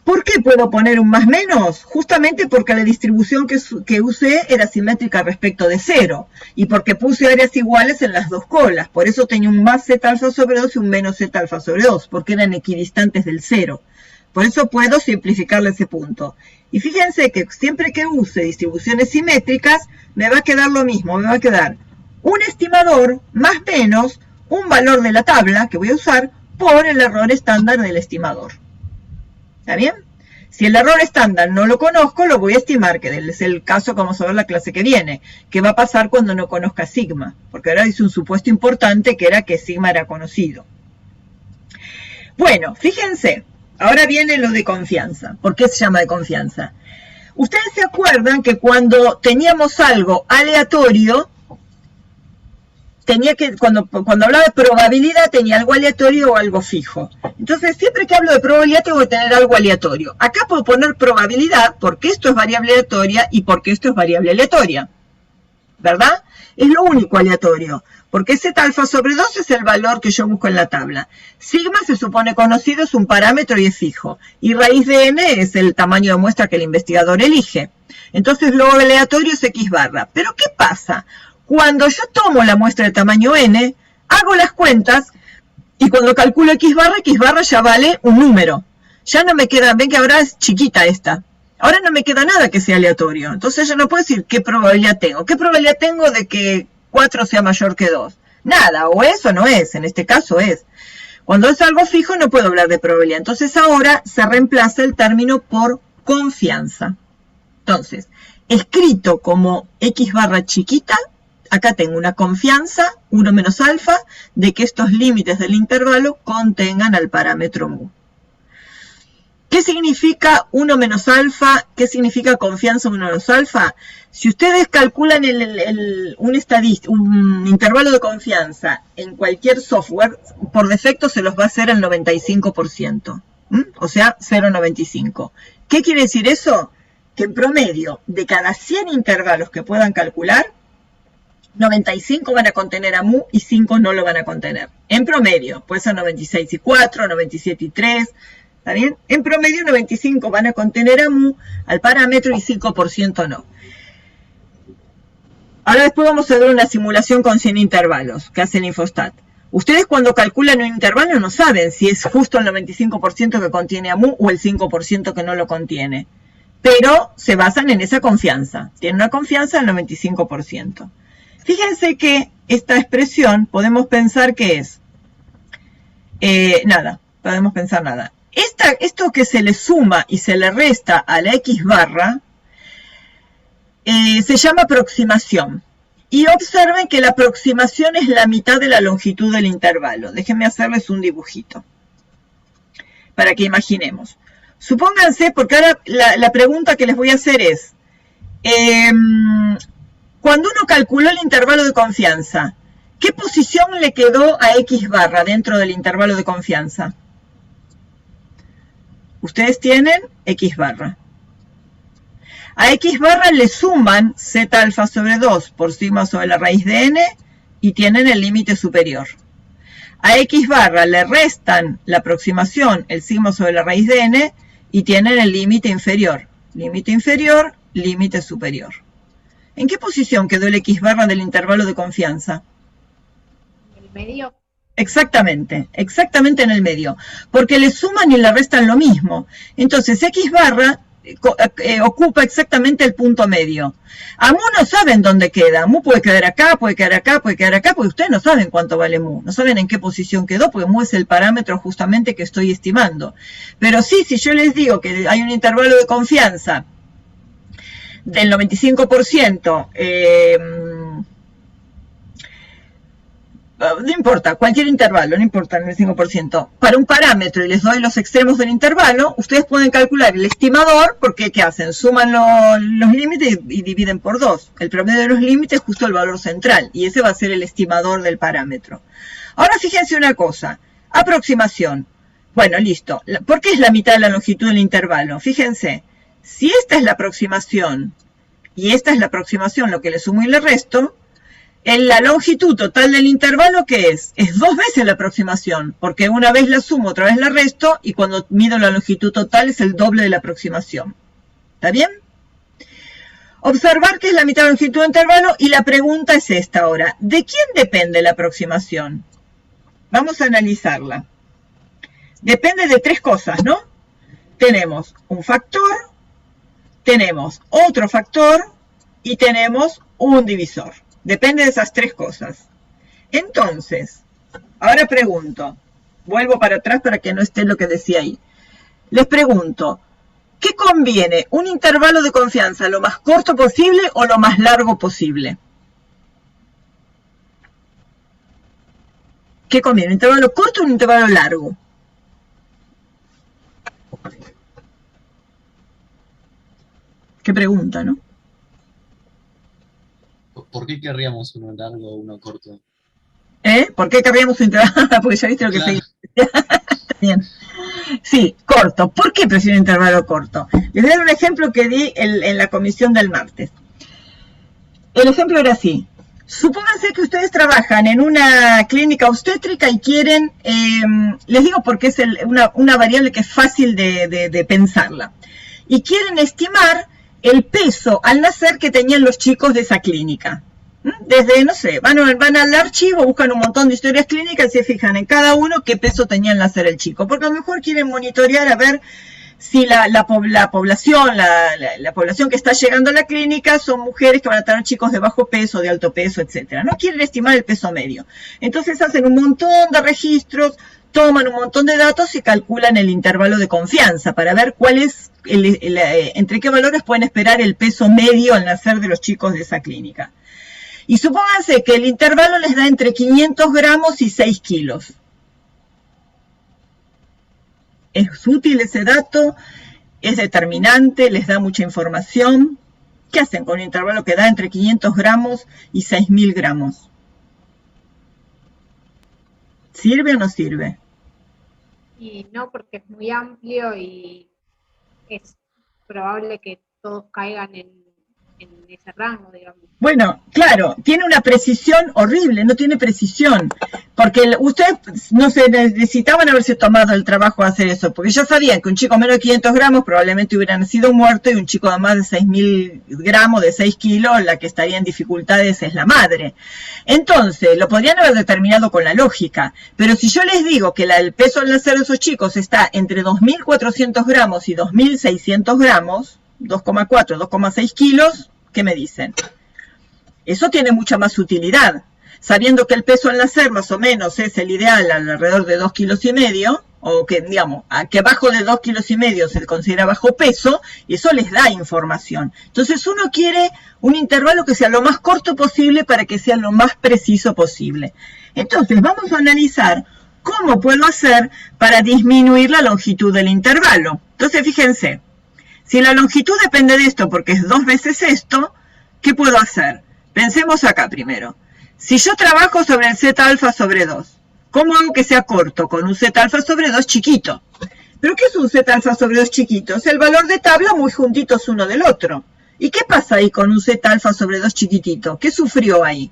¿Por qué puedo poner un más menos? Justamente porque la distribución que usé era simétrica respecto de 0. Y porque puse áreas iguales en las dos colas. Por eso tenía un más z alfa sobre 2 y un menos z alfa sobre 2. Porque eran equidistantes del 0. Por eso puedo simplificarle ese punto. Y fíjense que siempre que use distribuciones simétricas, me va a quedar lo mismo. Me va a quedar un estimador más menos un valor de la tabla que voy a usar por el error estándar del estimador. ¿Está bien? Si el error estándar no lo conozco, lo voy a estimar, que es el caso que vamos a ver la clase que viene. ¿Qué va a pasar cuando no conozca sigma? Porque ahora hice un supuesto importante que era que sigma era conocido. Bueno, fíjense, ahora viene lo de confianza. ¿Por qué se llama de confianza? Ustedes se acuerdan que cuando teníamos algo aleatorio, cuando hablaba de probabilidad tenía algo aleatorio o algo fijo. Entonces, siempre que hablo de probabilidad tengo que tener algo aleatorio. Acá puedo poner probabilidad porque esto es variable aleatoria y porque esto es variable aleatoria. ¿Verdad? Es lo único aleatorio. Porque z alfa sobre 2 es el valor que yo busco en la tabla. Sigma se supone conocido, es un parámetro y es fijo. Y raíz de n es el tamaño de muestra que el investigador elige. Entonces, lo aleatorio es x barra. ¿Pero qué pasa? Cuando yo tomo la muestra de tamaño n, hago las cuentas y cuando calculo x barra ya vale un número. Ya no me queda, ven que ahora es chiquita esta. Ahora no me queda nada que sea aleatorio. Entonces yo no puedo decir qué probabilidad tengo. ¿Qué probabilidad tengo de que 4 sea mayor que 2? Nada, o es o no es. En este caso es. Cuando es algo fijo no puedo hablar de probabilidad. Entonces ahora se reemplaza el término por confianza. Entonces, escrito como x barra chiquita, acá tengo una confianza, 1 menos alfa, de que estos límites del intervalo contengan al parámetro mu. ¿Qué significa 1 menos alfa? ¿Qué significa confianza 1 menos alfa? Si ustedes calculan un intervalo de confianza en cualquier software, por defecto se los va a hacer el 95%. O sea, 0,95. ¿Qué quiere decir eso? Que en promedio, de cada 100 intervalos que puedan calcular, 95 van a contener a mu y 5 no lo van a contener. En promedio, puede ser 96,4, 97,3, ¿está bien? En promedio 95 van a contener a mu, al parámetro, y 5% no. Ahora después vamos a ver una simulación con 100 intervalos que hace el Infostat. Ustedes cuando calculan un intervalo no saben si es justo el 95% que contiene a mu o el 5% que no lo contiene. Pero se basan en esa confianza. Tienen una confianza del 95%. Fíjense que esta expresión podemos pensar que es nada, podemos pensar nada. Esto que se le suma y se le resta a la x barra se llama aproximación. Y observen que la aproximación es la mitad de la longitud del intervalo. Déjenme hacerles un dibujito para que imaginemos. Supónganse, porque ahora la pregunta que les voy a hacer es, cuando uno calculó el intervalo de confianza, ¿qué posición le quedó a x barra dentro del intervalo de confianza? ustedes tienen X barra. A X barra le suman Z alfa sobre 2 por sigma sobre la raíz de n y tienen el límite superior. A X barra le restan la aproximación, el sigma sobre la raíz de n, y tienen el límite inferior. Límite inferior, límite superior. ¿En qué posición quedó el X barra del intervalo de confianza? En el medio. Exactamente, exactamente en el medio. Porque le suman y le restan lo mismo. Entonces, X barra ocupa exactamente el punto medio. A mu no saben dónde queda. Mu puede quedar acá, puede quedar acá, puede quedar acá, porque ustedes no saben cuánto vale mu. No saben en qué posición quedó, porque mu es el parámetro justamente que estoy estimando. Pero sí, si yo les digo que hay un intervalo de confianza del 95%, no importa, cualquier intervalo, no importa el 95%, para un parámetro y les doy los extremos del intervalo, ustedes pueden calcular el estimador, porque ¿qué hacen? Suman los límites y dividen por 2. El promedio de los límites es justo el valor central, y ese va a ser el estimador del parámetro. Ahora fíjense una cosa, aproximación. Bueno, listo. ¿Por qué es la mitad de la longitud del intervalo? Fíjense, si esta es la aproximación y esta es la aproximación, lo que le sumo y le resto, en la longitud total del intervalo, ¿qué es? Es 2 veces la aproximación, porque una vez la sumo, otra vez la resto, y cuando mido la longitud total es el doble de la aproximación. ¿Está bien? Observar que es la mitad de la longitud del intervalo, y la pregunta es esta ahora. ¿De quién depende la aproximación? Vamos a analizarla. Depende de 3 cosas, ¿no? Tenemos un factor, tenemos otro factor, y tenemos un divisor. Depende de esas 3 cosas. Entonces, ahora pregunto, vuelvo para atrás para que no esté lo que decía ahí. Les pregunto, ¿qué conviene? ¿Un intervalo de confianza lo más corto posible o lo más largo posible? ¿Qué conviene? ¿Un intervalo corto o un intervalo largo? ¿Qué pregunta, no? ¿Por qué querríamos uno largo o uno corto? ¿Por qué querríamos un intervalo? Porque ya viste lo que Claro. Bien. Sí, corto. ¿Por qué prefiero un intervalo corto? Les voy a dar un ejemplo que di en la comisión del martes. El ejemplo era así. Supónganse que ustedes trabajan en una clínica obstétrica y quieren, les digo porque es una variable que es fácil de pensarla, y quieren estimar el peso al nacer que tenían los chicos de esa clínica. Desde, no sé, van al archivo, buscan un montón de historias clínicas y se fijan en cada uno qué peso tenía al nacer el chico. Porque a lo mejor quieren monitorear a ver si la población que está llegando a la clínica son mujeres que van a tener chicos de bajo peso, de alto peso, etc. No quieren estimar el peso medio. Entonces hacen un montón de registros, toman un montón de datos y calculan el intervalo de confianza para ver cuál es entre qué valores pueden esperar el peso medio al nacer de los chicos de esa clínica. Y supónganse que el intervalo les da entre 500 gramos y 6 kilos. Es útil ese dato, es determinante, les da mucha información. ¿Qué hacen con un intervalo que da entre 500 gramos y 6.000 gramos? ¿Sirve o no sirve? Y no, porque es muy amplio y es probable que todos caigan en ese rango, digamos. Bueno, claro, tiene una precisión horrible, no tiene precisión, porque ustedes no se necesitaban haberse tomado el trabajo de hacer eso, porque ya sabían que un chico menos de 500 gramos probablemente hubiera nacido muerto y un chico de más de 6.000 gramos, de 6 kilos, la que estaría en dificultades es la madre. Entonces, lo podrían haber determinado con la lógica, pero si yo les digo que el peso al nacer de esos chicos está entre 2.400 gramos y 2.600 gramos, 2,4, 2,6 kilos, ¿qué me dicen? Eso tiene mucha más utilidad. Sabiendo que el peso al nacer más o menos es el ideal alrededor de 2,5 kilos, o que digamos, que abajo de 2,5 kilos se considera bajo peso, y eso les da información. Entonces uno quiere un intervalo que sea lo más corto posible para que sea lo más preciso posible. Entonces vamos a analizar cómo puedo hacer para disminuir la longitud del intervalo. Entonces fíjense, si la longitud depende de esto porque es 2 veces esto, ¿qué puedo hacer? Pensemos acá primero. Si yo trabajo sobre el Z alfa sobre 2, ¿cómo hago que sea corto? Con un Z alfa sobre 2 chiquito. ¿Pero qué es un Z alfa sobre 2 chiquito? Es el valor de tabla muy juntitos uno del otro. ¿Y qué pasa ahí con un Z alfa sobre 2 chiquitito? ¿Qué sufrió ahí?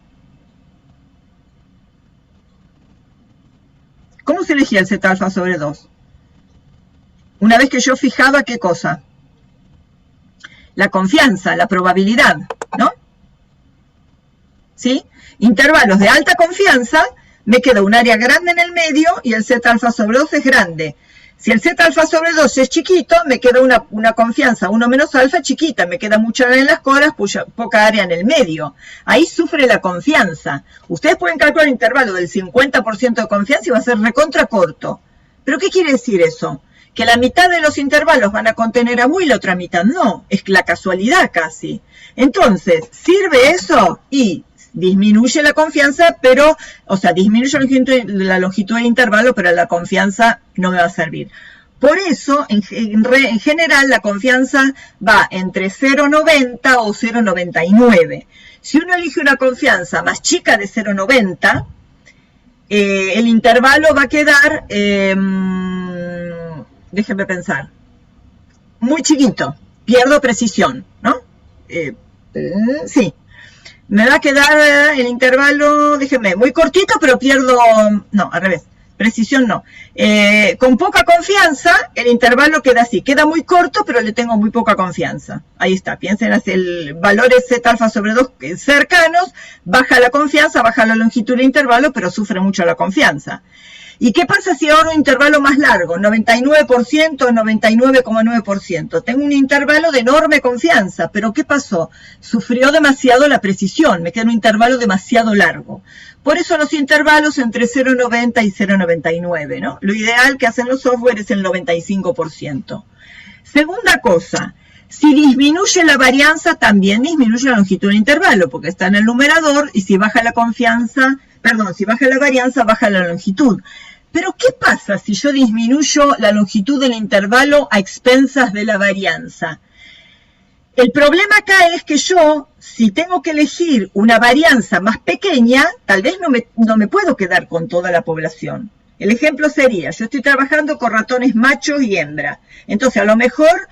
¿Cómo se elegía el Z alfa sobre 2? Una vez que yo fijaba, ¿qué cosa? La confianza, la probabilidad, ¿no? ¿Sí? Intervalos de alta confianza, me queda un área grande en el medio y el Z alfa sobre 2 es grande. Si el Z alfa sobre 2 es chiquito, me queda una confianza 1 menos alfa chiquita, me queda mucha área en las colas, poca área en el medio. Ahí sufre la confianza. Ustedes pueden calcular el intervalo del 50% de confianza y va a ser recontra corto. ¿Pero qué quiere decir eso? Que la mitad de los intervalos van a contener a mu y la otra mitad no. Es la casualidad casi. Entonces, ¿sirve eso? Y disminuye la confianza, pero, o sea, disminuye la longitud del intervalo, pero la confianza no me va a servir. Por eso, en general, la confianza va entre 0,90 o 0,99. Si uno elige una confianza más chica de 0,90, el intervalo va a quedar, déjenme pensar, muy chiquito, pierdo precisión, ¿no? Sí. Me va a quedar el intervalo, déjenme, muy cortito, pero pierdo, no, al revés, precisión no. Con poca confianza, el intervalo queda así, queda muy corto, pero le tengo muy poca confianza. Ahí está, piensen, el valores Z alfa sobre 2 cercanos, baja la confianza, baja la longitud del intervalo, pero sufre mucho la confianza. ¿Y qué pasa si ahora un intervalo más largo? 99%, 99,9%. Tengo un intervalo de enorme confianza, pero ¿qué pasó? Sufrió demasiado la precisión, me queda un intervalo demasiado largo. Por eso los intervalos entre 0,90 y 0,99, ¿no? Lo ideal que hacen los software es el 95%. Segunda cosa, si disminuye la varianza, también disminuye la longitud del intervalo, porque está en el numerador, y si baja la confianza, si baja la varianza, baja la longitud. Pero, ¿qué pasa si yo disminuyo la longitud del intervalo a expensas de la varianza? El problema acá es que yo, si tengo que elegir una varianza más pequeña, tal vez no me puedo quedar con toda la población. El ejemplo sería, yo estoy trabajando con ratones machos y hembra. Entonces, a lo mejor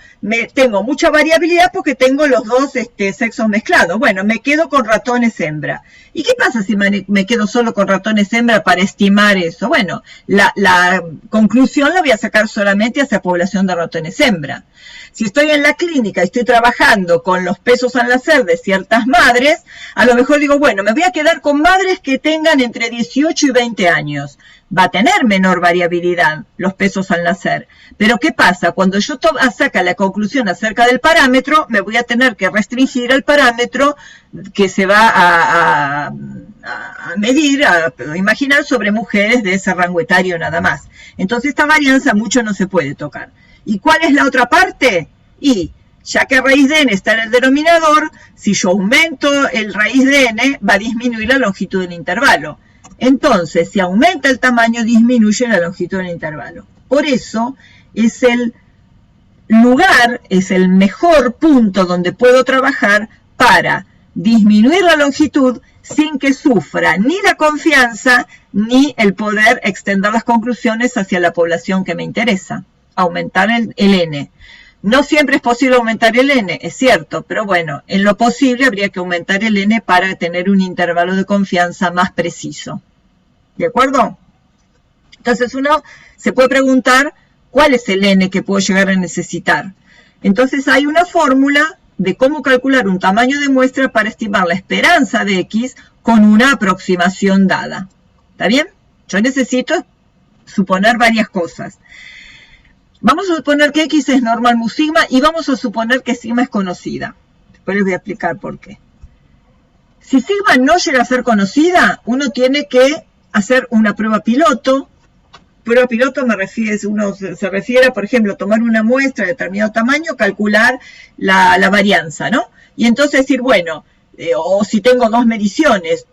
tengo mucha variabilidad porque tengo los dos sexos mezclados. Bueno, me quedo con ratones hembra. ¿Y qué pasa si me quedo solo con ratones hembra para estimar eso? Bueno, la conclusión la voy a sacar solamente hacia población de ratones hembra. Si estoy en la clínica y estoy trabajando con los pesos al nacer de ciertas madres, a lo mejor digo, bueno, me voy a quedar con madres que tengan entre 18 y 20 años. Va a tener menor variabilidad los pesos al nacer. Pero ¿qué pasa? Cuando yo saca la conclusión acerca del parámetro, me voy a tener que restringir al parámetro que se va a medir, a imaginar sobre mujeres de ese rango etario nada más. Entonces esta varianza mucho no se puede tocar. ¿Y cuál es la otra parte? Y ya que raíz de n está en el denominador, si yo aumento el raíz de n, va a disminuir la longitud del intervalo. Entonces, si aumenta el tamaño, disminuye la longitud del intervalo. Por eso, es el lugar, es el mejor punto donde puedo trabajar para disminuir la longitud sin que sufra ni la confianza ni el poder extender las conclusiones hacia la población que me interesa. Aumentar el n. No siempre es posible aumentar el n, es cierto, pero bueno, en lo posible habría que aumentar el n para tener un intervalo de confianza más preciso. ¿De acuerdo? Entonces uno se puede preguntar cuál es el n que puedo llegar a necesitar. Entonces hay una fórmula de cómo calcular un tamaño de muestra para estimar la esperanza de x con una aproximación dada. ¿Está bien? Yo necesito suponer varias cosas. Vamos a suponer que x es normal mu sigma y vamos a suponer que sigma es conocida. Después les voy a explicar por qué. Si sigma no llega a ser conocida, uno tiene que hacer una prueba piloto. Prueba piloto uno se refiere a, por ejemplo, tomar una muestra de determinado tamaño, calcular la varianza, ¿no? Y entonces decir, bueno, o si tengo dos mediciones,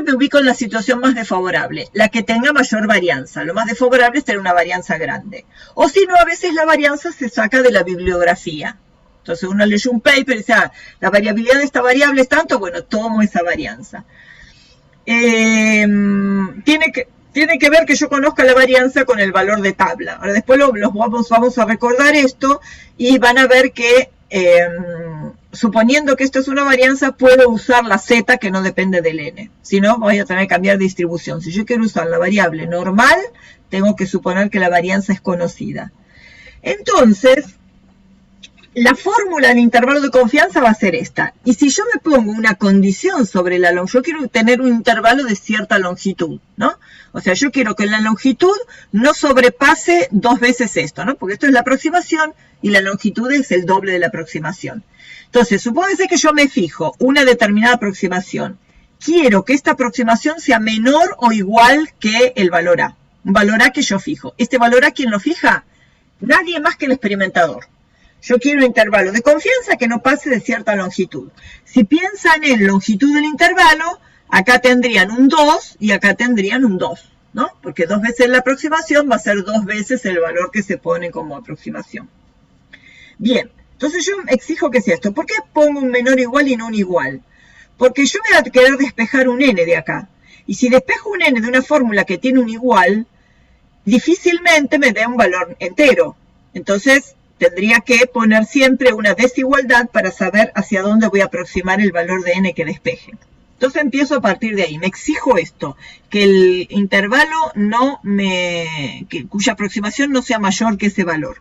me ubico en la situación más desfavorable, la que tenga mayor varianza. Lo más desfavorable es tener una varianza grande. O si no, a veces la varianza se saca de la bibliografía. Entonces uno lee un paper y dice, la variabilidad de esta variable es tanto, bueno, tomo esa varianza. tiene que ver que yo conozca la varianza con el valor de tabla. Ahora después vamos a recordar esto y van a ver que suponiendo que esto es una varianza, puedo usar la z que no depende del n. Si no, voy a tener que cambiar de distribución. Si yo quiero usar la variable normal, tengo que suponer que la varianza es conocida. Entonces, la fórmula del intervalo de confianza va a ser esta. Y si yo me pongo una condición sobre la longitud, yo quiero tener un intervalo de cierta longitud, ¿no? O sea, yo quiero que la longitud no sobrepase 2 veces esto, ¿no? Porque esto es la aproximación y la longitud es el doble de la aproximación. Entonces, supóngase que yo me fijo una determinada aproximación. Quiero que esta aproximación sea menor o igual que el valor A. Un valor A que yo fijo. ¿Este valor A quién lo fija? Nadie más que el experimentador. Yo quiero un intervalo de confianza que no pase de cierta longitud. Si piensan en longitud del intervalo, acá tendrían un 2 y acá tendrían un 2, ¿no? Porque 2 veces la aproximación va a ser 2 veces el valor que se pone como aproximación. Bien, entonces yo exijo que sea esto. ¿Por qué pongo un menor igual y no un igual? Porque yo voy a querer despejar un n de acá. Y si despejo un n de una fórmula que tiene un igual, difícilmente me dé un valor entero. Entonces, tendría que poner siempre una desigualdad para saber hacia dónde voy a aproximar el valor de n que despeje. Entonces empiezo a partir de ahí. Me exijo esto, que el intervalo cuya aproximación no sea mayor que ese valor.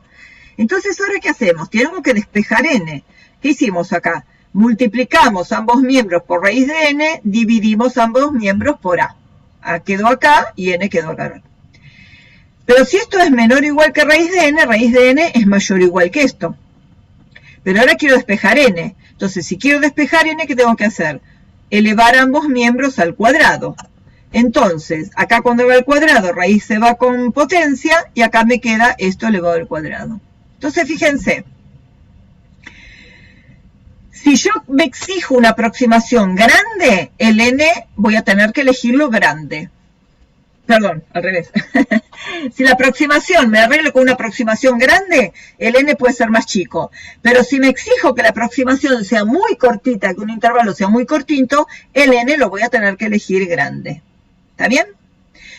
Entonces, ¿ahora qué hacemos? Tenemos que despejar n. ¿Qué hicimos acá? Multiplicamos ambos miembros por raíz de n, dividimos ambos miembros por a. A quedó acá y n quedó acá. Pero si esto es menor o igual que raíz de n es mayor o igual que esto. Pero ahora quiero despejar n. Entonces, si quiero despejar n, ¿qué tengo que hacer? Elevar ambos miembros al cuadrado. Entonces, acá cuando va al cuadrado, raíz se va con potencia, y acá me queda esto elevado al cuadrado. Entonces, fíjense. Si yo me exijo una aproximación grande, el n voy a tener que elegirlo grande. Perdón, al revés. Si la aproximación me arreglo con una aproximación grande, el n puede ser más chico. Pero si me exijo que la aproximación sea muy cortita, que un intervalo sea muy cortito, el n lo voy a tener que elegir grande. ¿Está bien?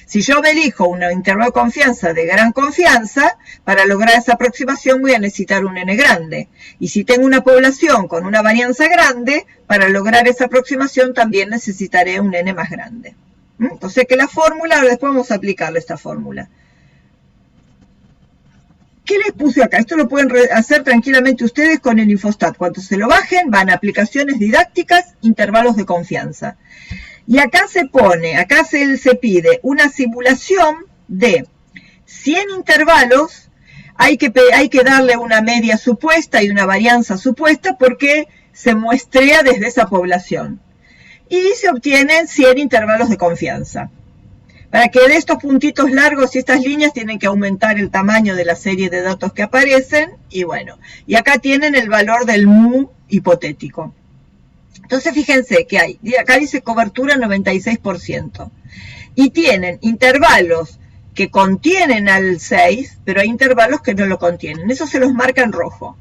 Si yo me elijo un intervalo de confianza de gran confianza, para lograr esa aproximación voy a necesitar un n grande. Y si tengo una población con una varianza grande, para lograr esa aproximación también necesitaré un n más grande. Entonces, que la fórmula, ahora después vamos a aplicarle esta fórmula. ¿Qué les puse acá? Esto lo pueden hacer tranquilamente ustedes con el Infostat. Cuando se lo bajen, van a aplicaciones didácticas, intervalos de confianza. Y acá se pone, acá se pide una simulación de 100 intervalos. Hay que darle una media supuesta y una varianza supuesta porque se muestrea desde esa población. Y se obtienen 100 intervalos de confianza. Para que de estos puntitos largos y estas líneas tienen que aumentar el tamaño de la serie de datos que aparecen. Y bueno, y acá tienen el valor del mu hipotético. Entonces fíjense que hay, acá dice cobertura 96%. Y tienen intervalos que contienen al 6, pero hay intervalos que no lo contienen. Eso se los marca en rojo.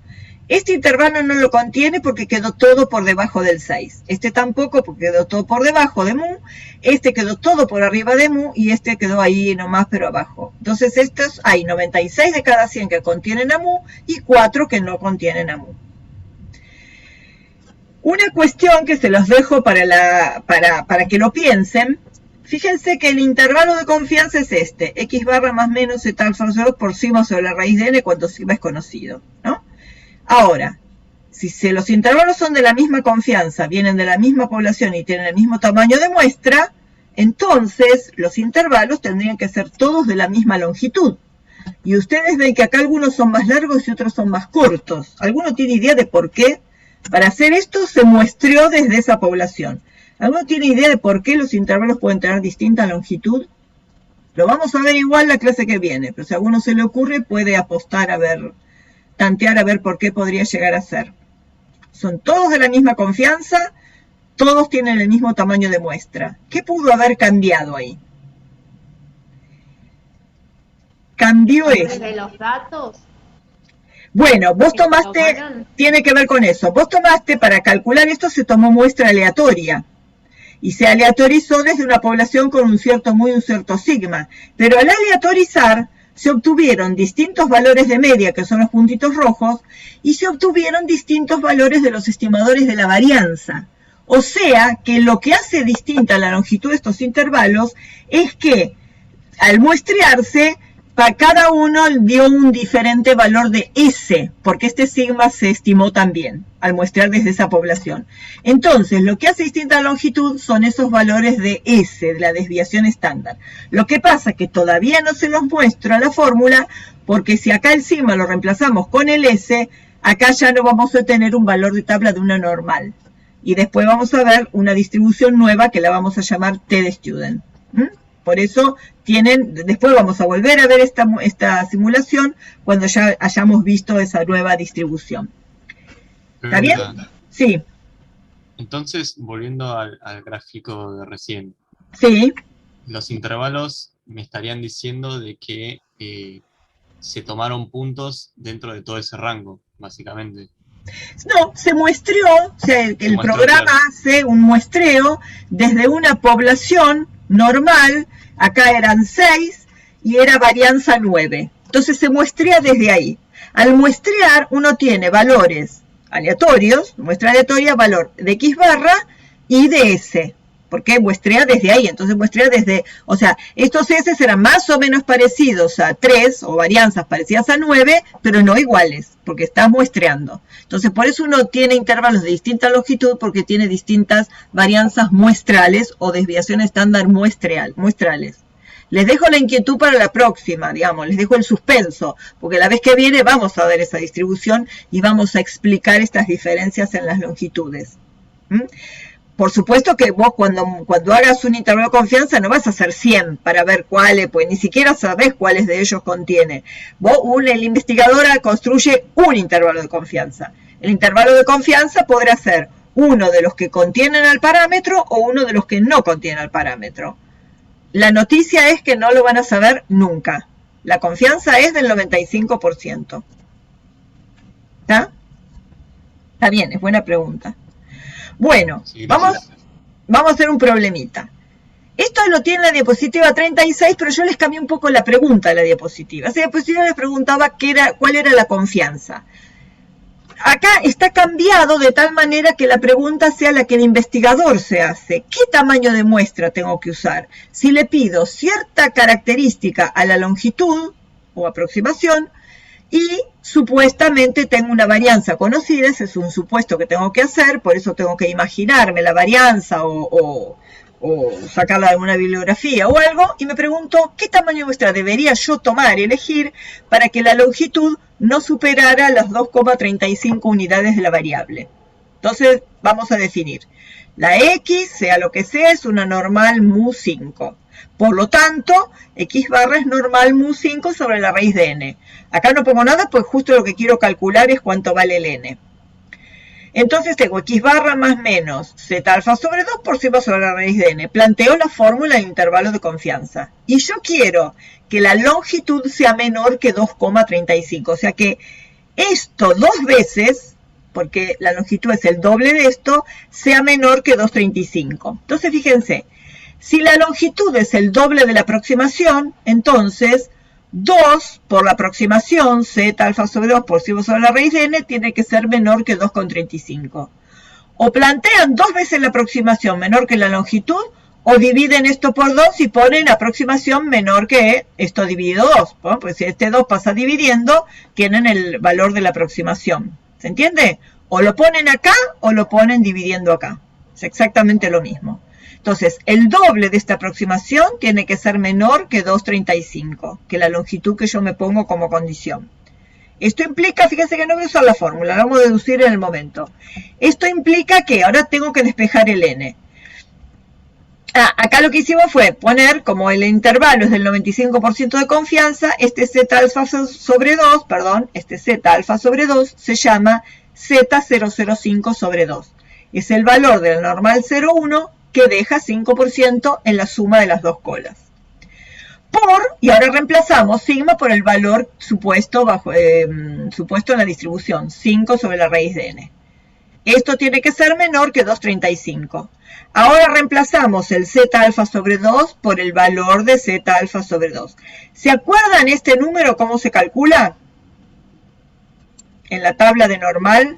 Este intervalo no lo contiene porque quedó todo por debajo del 6. Este tampoco porque quedó todo por debajo de mu. Este quedó todo por arriba de mu y este quedó ahí nomás pero abajo. Entonces estos hay 96 de cada 100 que contienen a mu y 4 que no contienen a mu. Una cuestión que se los dejo para que lo piensen. Fíjense que el intervalo de confianza es este. X barra más menos eta alfa 2 por sigma sobre la raíz de n cuando sigma es conocido, ¿no? Ahora, si los intervalos son de la misma confianza, vienen de la misma población y tienen el mismo tamaño de muestra, entonces los intervalos tendrían que ser todos de la misma longitud. Y ustedes ven que acá algunos son más largos y otros son más cortos. ¿Alguno tiene idea de por qué? Para hacer esto se muestreó desde esa población. ¿Alguno tiene idea de por qué los intervalos pueden tener distinta longitud? Lo vamos a ver igual la clase que viene, pero si a alguno se le ocurre puede apostar a ver, tantear a ver por qué podría llegar a ser. Son todos de la misma confianza, todos tienen el mismo tamaño de muestra. ¿Qué pudo haber cambiado ahí? Cambió esto. ¿De los datos? Bueno, vos tomaste, tiene que ver con eso. Vos tomaste, para calcular esto se tomó muestra aleatoria. y se aleatorizó desde una población con un cierto mu y un cierto sigma. Pero al aleatorizar se obtuvieron distintos valores de media, que son los puntitos rojos, y se obtuvieron distintos valores de los estimadores de la varianza. O sea que lo que hace distinta la longitud de estos intervalos es que al muestrearse, para cada uno dio un diferente valor de S, porque este sigma se estimó también al muestrear desde esa población. Entonces, lo que hace distinta la longitud son esos valores de S, de la desviación estándar. Lo que pasa es que todavía no se los muestro a la fórmula, porque si acá el sigma lo reemplazamos con el S, acá ya no vamos a tener un valor de tabla de una normal. Y después vamos a ver una distribución nueva que la vamos a llamar T de student. Por eso después vamos a volver a ver esta simulación cuando ya hayamos visto esa nueva distribución. ¿Está bien? Sí. Entonces, volviendo al gráfico de recién. Sí. Los intervalos me estarían diciendo de que se tomaron puntos dentro de todo ese rango, básicamente. No, se muestreó, o sea, el programa hace un muestreo desde una población normal, acá eran 6 y era varianza 9. Entonces se muestrea desde ahí. Al muestrear uno tiene valores aleatorios, muestra aleatoria, valor de X barra y de S, porque muestrea desde ahí, entonces muestrea desde, o sea, estos S serán más o menos parecidos a 3 o varianzas parecidas a 9, pero no iguales, porque estás muestreando. Entonces por eso uno tiene intervalos de distinta longitud, porque tiene distintas varianzas muestrales o desviación estándar muestrales. Les dejo la inquietud para la próxima, digamos, les dejo el suspenso, porque la vez que viene vamos a ver esa distribución y vamos a explicar estas diferencias en las longitudes. Por supuesto que vos cuando hagas un intervalo de confianza no vas a hacer 100 para ver cuáles, pues ni siquiera sabés cuáles de ellos contiene. El investigador construye un intervalo de confianza. El intervalo de confianza podrá ser uno de los que contienen al parámetro o uno de los que no contienen al parámetro. La noticia es que no lo van a saber nunca. La confianza es del 95%. ¿Está? Está bien, es buena pregunta. Bueno, Sí, vamos a hacer un problemita. Esto lo tiene en la diapositiva 36, pero yo les cambié un poco la pregunta de la diapositiva. Esa diapositiva les preguntaba cuál era la confianza. Acá está cambiado de tal manera que la pregunta sea la que el investigador se hace. ¿Qué tamaño de muestra tengo que usar? Si le pido cierta característica a la longitud o aproximación, y supuestamente tengo una varianza conocida, ese es un supuesto que tengo que hacer, por eso tengo que imaginarme la varianza o sacarla de alguna bibliografía o algo, y me pregunto, ¿qué tamaño de muestra debería yo tomar y elegir para que la longitud no superara las 2,35 unidades de la variable? Entonces, vamos a definir. La X, sea lo que sea, es una normal mu5. Por lo tanto, X barra es normal mu5 sobre la raíz de n. Acá no pongo nada, pues justo lo que quiero calcular es cuánto vale el n. Entonces tengo X barra más menos Z alfa sobre 2 por sigma sobre la raíz de n. Planteo la fórmula de intervalo de confianza. Y yo quiero que la longitud sea menor que 2,35. O sea que esto 2 veces, porque la longitud es el doble de esto, sea menor que 2,35. Entonces fíjense, si la longitud es el doble de la aproximación, entonces 2 por la aproximación, Z alfa sobre 2 por sigma sobre la raíz de n, tiene que ser menor que 2,35. O plantean 2 veces la aproximación menor que la longitud, o dividen esto por 2 y ponen aproximación menor que esto dividido 2. Bueno, pues si este 2 pasa dividiendo, tienen el valor de la aproximación. ¿Se entiende? O lo ponen acá o lo ponen dividiendo acá. Es exactamente lo mismo. Entonces, el doble de esta aproximación tiene que ser menor que 2,35, que la longitud que yo me pongo como condición. Esto implica, fíjense que no voy a usar la fórmula, la vamos a deducir en el momento. Esto implica que ahora tengo que despejar el n. Acá lo que hicimos fue poner, como el intervalo es del 95% de confianza, este Z alfa sobre 2, este Z alfa sobre 2 se llama Z005 sobre 2. Es el valor del normal 0,1 que deja 5% en la suma de las dos colas. Y ahora reemplazamos sigma por el valor supuesto en la distribución, 5 sobre la raíz de n. Esto tiene que ser menor que 2,35. Ahora reemplazamos el Z alfa sobre 2 por el valor de Z alfa sobre 2. ¿Se acuerdan este número cómo se calcula? En la tabla de normal.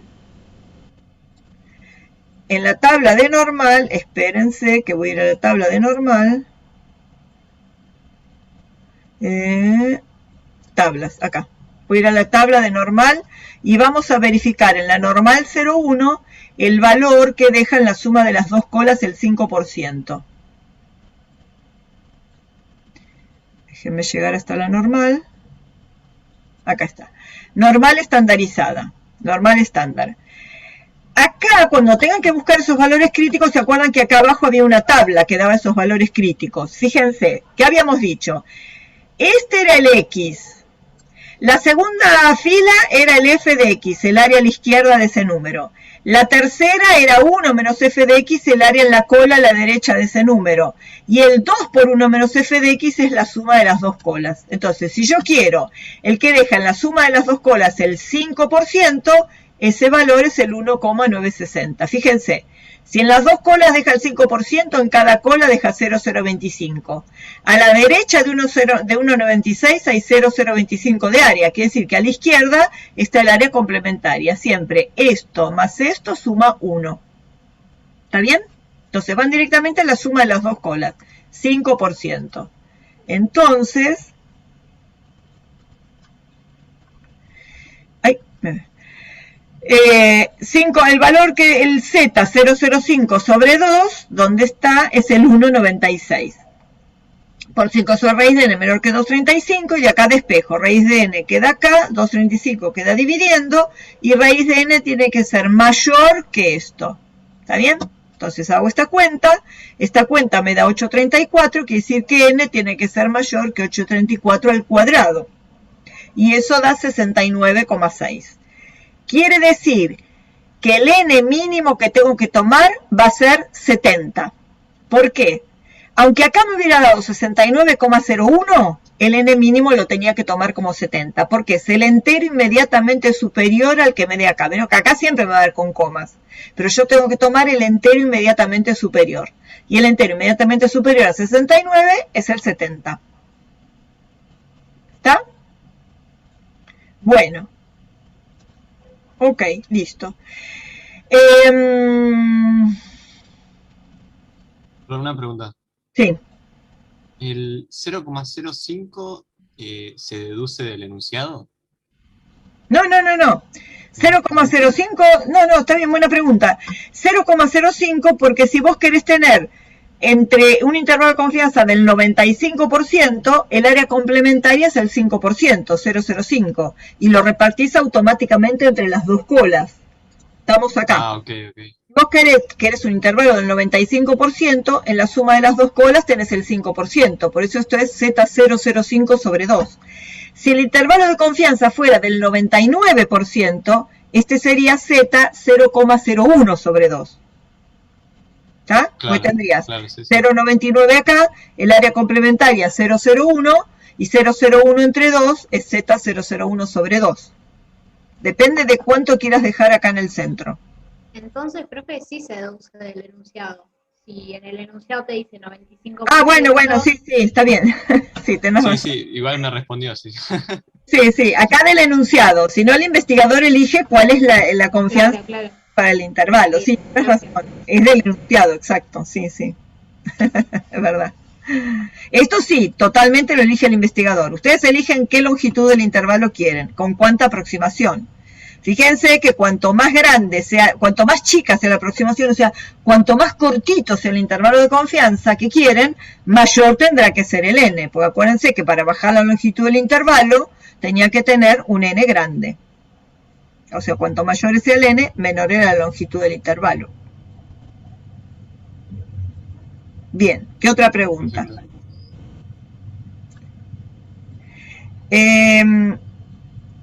En la tabla de normal, espérense que voy a ir a la tabla de normal. Tablas, acá. Voy a ir a la tabla de normal y vamos a verificar en la normal 0,1 el valor que deja en la suma de las dos colas el 5%. Déjenme llegar hasta la normal. Acá está. Normal estandarizada. Normal estándar. Acá, cuando tengan que buscar esos valores críticos, ¿se acuerdan que acá abajo había una tabla que daba esos valores críticos? Fíjense, ¿qué habíamos dicho? Este era el X. La segunda fila era el f de x, el área a la izquierda de ese número. La tercera era 1 menos f de x, el área en la cola a la derecha de ese número. Y el 2 por 1 menos f de x es la suma de las dos colas. Entonces, si yo quiero el que deja en la suma de las dos colas el 5%, ese valor es el 1,960. Fíjense, si en las dos colas deja el 5%, en cada cola deja 0,025. A la derecha de 1,96 hay 0,025 de área. Quiere decir que a la izquierda está el área complementaria. Siempre esto más esto suma 1. ¿Está bien? Entonces van directamente a la suma de las dos colas. 5%. Entonces... el valor que el Z 0,05 sobre 2, ¿dónde está? Es el 1,96. Por 5 sobre raíz de n menor que 2,35 y acá despejo. Raíz de n queda acá, 2,35 queda dividiendo y raíz de n tiene que ser mayor que esto. ¿Está bien? Entonces hago esta cuenta me da 8,34, quiere decir que n tiene que ser mayor que 8,34 al cuadrado. Y eso da 69,6. Quiere decir que el n mínimo que tengo que tomar va a ser 70. ¿Por qué? Aunque acá me hubiera dado 69,01, el n mínimo lo tenía que tomar como 70. Porque es el entero inmediatamente superior al que me dé acá. Bueno, que acá siempre me va a dar con comas. Pero yo tengo que tomar el entero inmediatamente superior. Y el entero inmediatamente superior a 69 es el 70. ¿Está? Bueno. Ok, listo. Una pregunta. Sí. ¿El 0,05 se deduce del enunciado? No. 0,05, no, está bien, buena pregunta. 0,05 porque si vos querés tener entre un intervalo de confianza del 95%, el área complementaria es el 5%, 0,05, y lo repartís automáticamente entre las dos colas. Estamos acá. Ah, ok. Vos querés un intervalo del 95%, en la suma de las dos colas tenés el 5%, por eso esto es Z005 sobre 2. Si el intervalo de confianza fuera del 99%, este sería Z0,01 sobre 2. ¿Está? Claro, Hoy tendrías sí. 0,99 acá, el área complementaria 0,01 y 0,01 entre 2 es Z001 sobre 2. Depende de cuánto quieras dejar acá en el centro. Entonces, profe, sí se deduce del enunciado. Si en el enunciado te dice 95%... Ah, bueno, sí, está bien. Sí, tenés razón. Sí, igual me respondió, sí. Sí, acá del enunciado. Si no, el investigador elige cuál es la confianza Claro. para el intervalo. Sí, tienes razón. Es del enunciado, exacto. Sí. Es verdad. Esto sí, totalmente lo elige el investigador. Ustedes eligen qué longitud del intervalo quieren, con cuánta aproximación. Fíjense que cuanto más grande sea, cuanto más chica sea la aproximación, o sea, cuanto más cortito sea el intervalo de confianza que quieren, mayor tendrá que ser el n. Porque acuérdense que para bajar la longitud del intervalo tenía que tener un n grande. O sea, cuanto mayor sea el n, menor era la longitud del intervalo. Bien, ¿qué otra pregunta?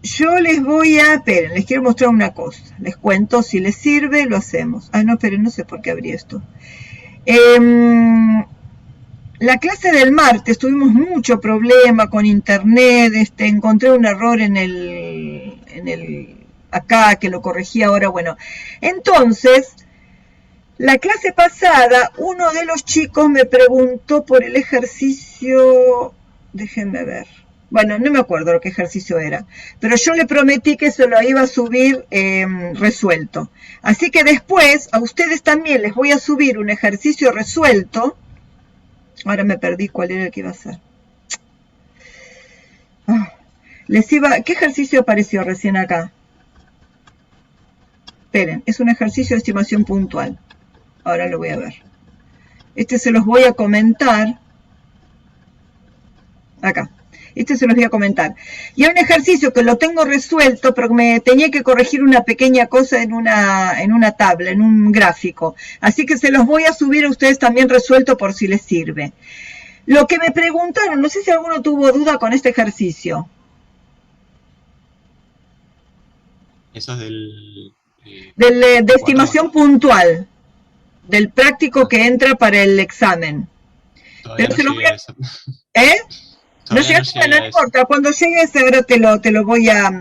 Yo les voy a... Esperen, les quiero mostrar una cosa. Les cuento, si les sirve, lo hacemos. Ah, no, esperen, no sé por qué abrí esto. La clase del martes tuvimos mucho problema con internet. Encontré un error en el acá, que lo corregí ahora, bueno. Entonces, la clase pasada, uno de los chicos me preguntó por el ejercicio, déjenme ver, bueno, no me acuerdo qué ejercicio era, pero yo le prometí que se lo iba a subir resuelto. Así que después, a ustedes también les voy a subir un ejercicio resuelto. Ahora me perdí cuál era el que iba a hacer. ¿Qué ejercicio apareció recién acá? Esperen, es un ejercicio de estimación puntual. Ahora lo voy a ver. Este se los voy a comentar. Acá. Este se los voy a comentar. Y hay un ejercicio que lo tengo resuelto, pero me tenía que corregir una pequeña cosa en una tabla, en un gráfico. Así que se los voy a subir a ustedes también resuelto por si les sirve. Lo que me preguntaron, no sé si alguno tuvo duda con este ejercicio. Eso es De estimación puntual. Del práctico que entra para el examen. Todavía Pero no llegué a eso. ¿Eh? No Todavía llegaste, llegué no a eso. importa, cuando llegues ahora te lo voy a...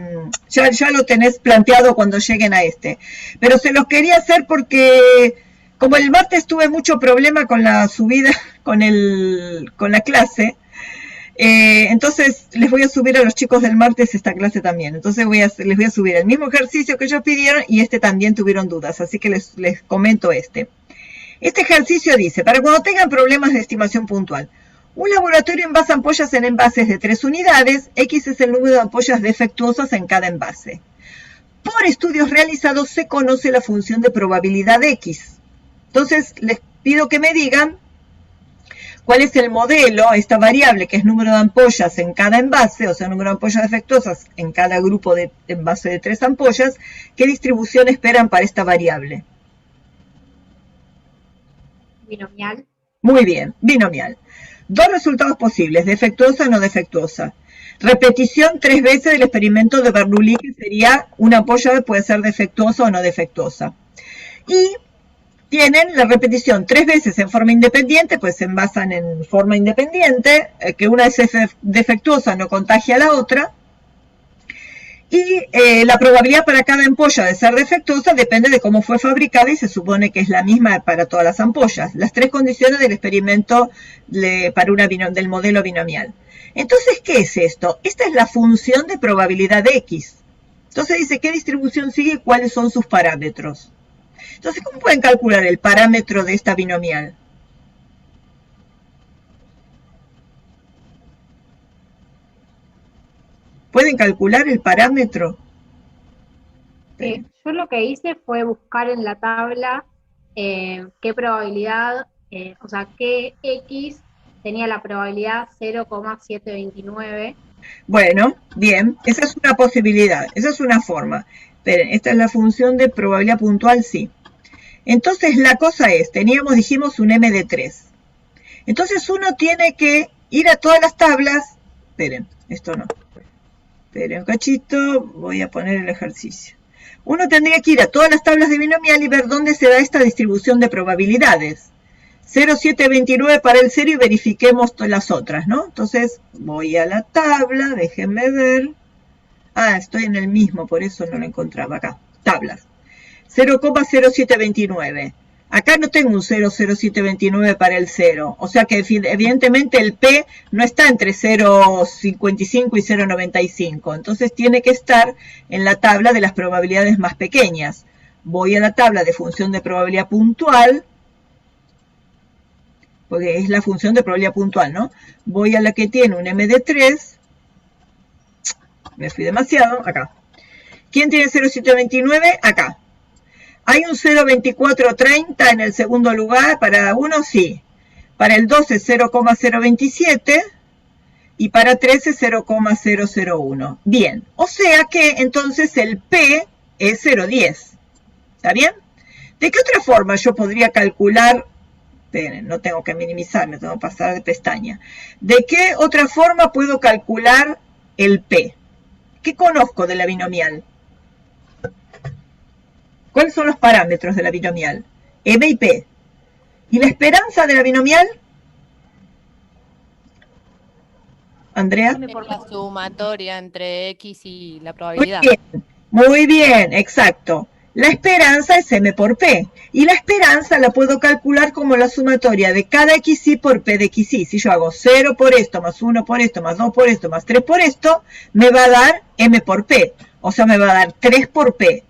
Ya lo tenés planteado cuando lleguen a este. Pero se los quería hacer porque, como el martes tuve mucho problema con la subida, con la clase, entonces les voy a subir a los chicos del martes esta clase también. Entonces les voy a subir el mismo ejercicio que ellos pidieron y este también tuvieron dudas, así que les comento este. Este ejercicio dice, para cuando tengan problemas de estimación puntual, un laboratorio envasa ampollas en envases de 3 unidades, X es el número de ampollas defectuosas en cada envase. Por estudios realizados se conoce la función de probabilidad X. Entonces les pido que me digan cuál es el modelo, esta variable que es número de ampollas en cada envase, o sea, número de ampollas defectuosas en cada grupo de envase de 3 ampollas, ¿qué distribución esperan para esta variable? Binomial. Muy bien, binomial. Dos resultados posibles, defectuosa o no defectuosa. Repetición 3 veces del experimento de Bernoulli, que sería una ampolla puede ser defectuosa o no defectuosa. Y tienen la repetición 3 veces en forma independiente, pues se envasan en forma independiente, que una es defectuosa no contagia a la otra. Y la probabilidad para cada ampolla de ser defectuosa depende de cómo fue fabricada y se supone que es la misma para todas las ampollas. Las 3 condiciones del experimento del modelo binomial. Entonces, ¿qué es esto? Esta es la función de probabilidad X. Entonces dice qué distribución sigue y cuáles son sus parámetros. Entonces, ¿cómo pueden calcular el parámetro de esta binomial? ¿Pueden calcular el parámetro? Yo lo que hice fue buscar en la tabla qué probabilidad, o sea, qué X tenía la probabilidad 0,729. Bueno, bien, esa es una posibilidad, esa es una forma. Esperen, esta es la función de probabilidad puntual, sí. Entonces la cosa es, dijimos un M de 3. Entonces uno tiene que ir a todas las tablas. Esperen, esto no. Esperen un cachito, voy a poner el ejercicio. Uno tendría que ir a todas las tablas de binomial y ver dónde se da esta distribución de probabilidades. 0,729 para el 0 y verifiquemos las otras, ¿no? Entonces voy a la tabla, déjenme ver. Ah, estoy en el mismo, por eso no lo encontraba acá. Tablas. 0,0729. Acá no tengo un 0,0729 para el 0. O sea que evidentemente el P no está entre 0,55 y 0,95. Entonces tiene que estar en la tabla de las probabilidades más pequeñas. Voy a la tabla de función de probabilidad puntual, porque es la función de probabilidad puntual, ¿no? Voy a la que tiene un M de 3. Me fui demasiado. Acá. ¿Quién tiene 0,729? Acá. ¿Hay un 0,2430 en el segundo lugar? Para 1, sí. Para el 2 es 0,027 y para 3 es 0,001. Bien, o sea que entonces el P es 0,10. ¿Está bien? ¿De qué otra forma yo podría calcular? Esperen, no tengo que minimizarme, tengo que pasar de pestaña. ¿De qué otra forma puedo calcular el P? ¿Qué conozco de la binomial? ¿Cuáles son los parámetros de la binomial? M y P. ¿Y la esperanza de la binomial? Andrea. Por la sumatoria entre X y la probabilidad. Muy bien, exacto. La esperanza es M por P. Y la esperanza la puedo calcular como la sumatoria de cada XY por P de XY. Si yo hago 0 por esto, más 1 por esto, más 2 por esto, más 3 por esto, me va a dar M por P. O sea, me va a dar 3 por P.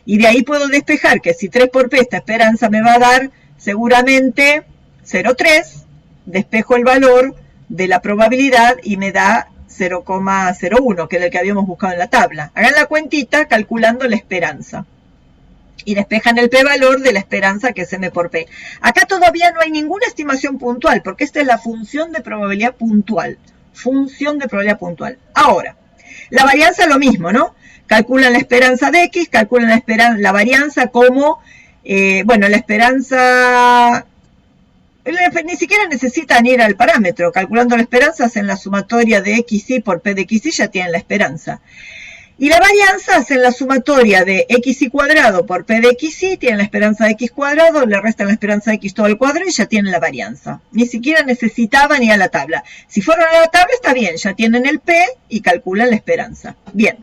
Y de ahí puedo despejar que si 3 por P esta esperanza me va a dar seguramente 0,3. Despejo el valor de la probabilidad y me da 0,01, que es el que habíamos buscado en la tabla. Hagan la cuentita calculando la esperanza. Y despejan el p-valor de la esperanza, que es M por P. Acá todavía no hay ninguna estimación puntual, porque esta es la función de probabilidad puntual. Función de probabilidad puntual. Ahora, la varianza es lo mismo, ¿no? Calculan la esperanza de X, calculan la varianza como, bueno, la esperanza... Ni siquiera necesitan ir al parámetro. Calculando la esperanza, hacen la sumatoria de XY por P de XY, ya tienen la esperanza. Y la varianza hacen la sumatoria de XY cuadrado por P de XY, tienen la esperanza de X cuadrado, le restan la esperanza de X todo al cuadrado y ya tienen la varianza. Ni siquiera necesitaban ir a la tabla. Si fueron a la tabla está bien, ya tienen el P y calculan la esperanza. Bien.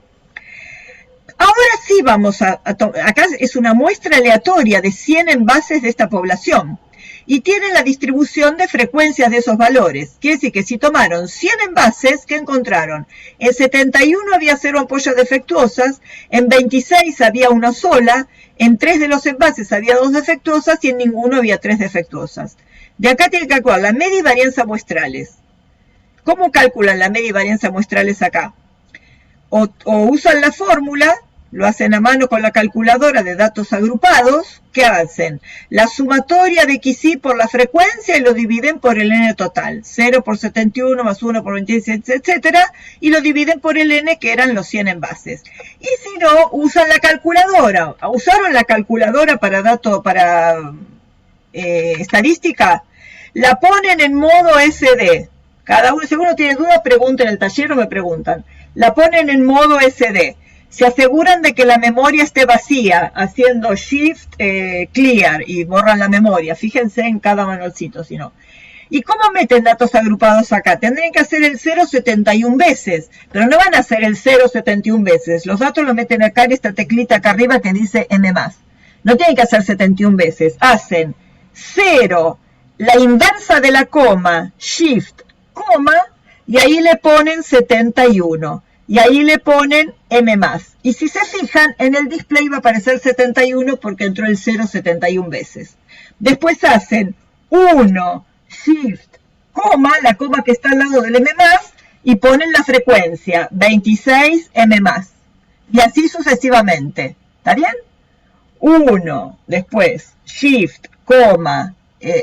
Ahora sí vamos acá es una muestra aleatoria de 100 envases de esta población. Y tienen la distribución de frecuencias de esos valores. Quiere decir que si tomaron 100 envases, ¿qué encontraron? En 71 había 0 ampollas defectuosas, en 26 había una sola, en 3 de los envases había 2 defectuosas y en ninguno había 3 defectuosas. De acá tienen que calcular la media y varianza muestrales. ¿Cómo calculan la media y varianza muestrales acá? O usan la fórmula, lo hacen a mano con la calculadora de datos agrupados. ¿Qué hacen? La sumatoria de XY por la frecuencia y lo dividen por el N total. 0 por 71 más 1 por 26, etcétera. Y lo dividen por el N, que eran los 100 envases. Y si no, usan la calculadora. ¿Usaron la calculadora para estadística? La ponen en modo SD. Cada uno, si uno tiene dudas, pregunten en el taller o me preguntan. La ponen en modo SD. Se aseguran de que la memoria esté vacía, haciendo Shift Clear y borran la memoria. Fíjense en cada manualcito, si no. ¿Y cómo meten datos agrupados acá? Tendrían que hacer el 0,71 veces, pero no van a hacer el 0,71 veces. Los datos los meten acá en esta teclita acá arriba que dice M+. No tienen que hacer 71 veces. Hacen 0, la inversa de la coma, Shift, coma, y ahí le ponen 71. Y ahí le ponen M+. Y si se fijan, en el display va a aparecer 71 porque entró el 0,71 veces. Después hacen 1, Shift, coma, la coma que está al lado del M+, y ponen la frecuencia, 26 M+. Y así sucesivamente. ¿Está bien? 1, después, Shift, coma,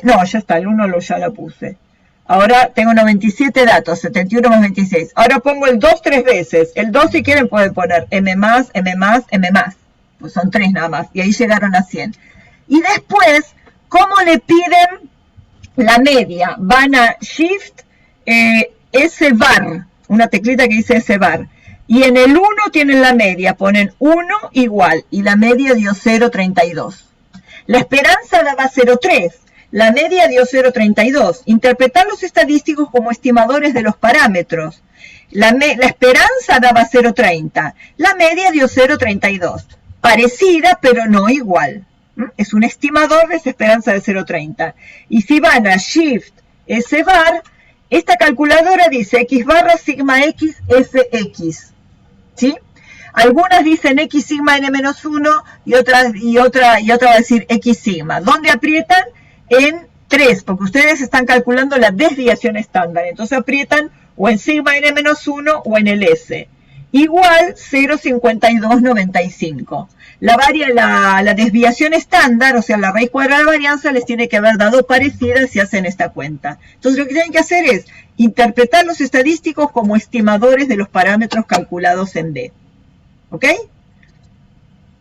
no, ya está, el 1 ya lo puse. Ahora tengo 97 datos, 71 más 26. Ahora pongo el 2 3 veces. El 2 si quieren pueden poner M+, M+, M+. Pues son 3 nada más. Y ahí llegaron a 100. Y después, ¿cómo le piden la media? Van a Shift S bar. Una teclita que dice S bar. Y en el 1 tienen la media. Ponen 1 igual. Y la media dio 0,32. La esperanza daba 0,3. La media dio 0,32. Interpretar los estadísticos como estimadores de los parámetros. La esperanza daba 0,30. La media dio 0,32. Parecida, pero no igual. Es un estimador de esa esperanza de 0,30. Y si van a Shift S bar, esta calculadora dice X barra sigma X FX. ¿Sí? Algunas dicen X sigma N-1 y otra va a decir X sigma. ¿Dónde aprietan? En 3, porque ustedes están calculando la desviación estándar. Entonces aprietan o en sigma n-1 o en el S. Igual 0,5295. La desviación estándar, o sea, la raíz cuadrada de la varianza, les tiene que haber dado parecida si hacen esta cuenta. Entonces lo que tienen que hacer es interpretar los estadísticos como estimadores de los parámetros calculados en D. ¿Ok?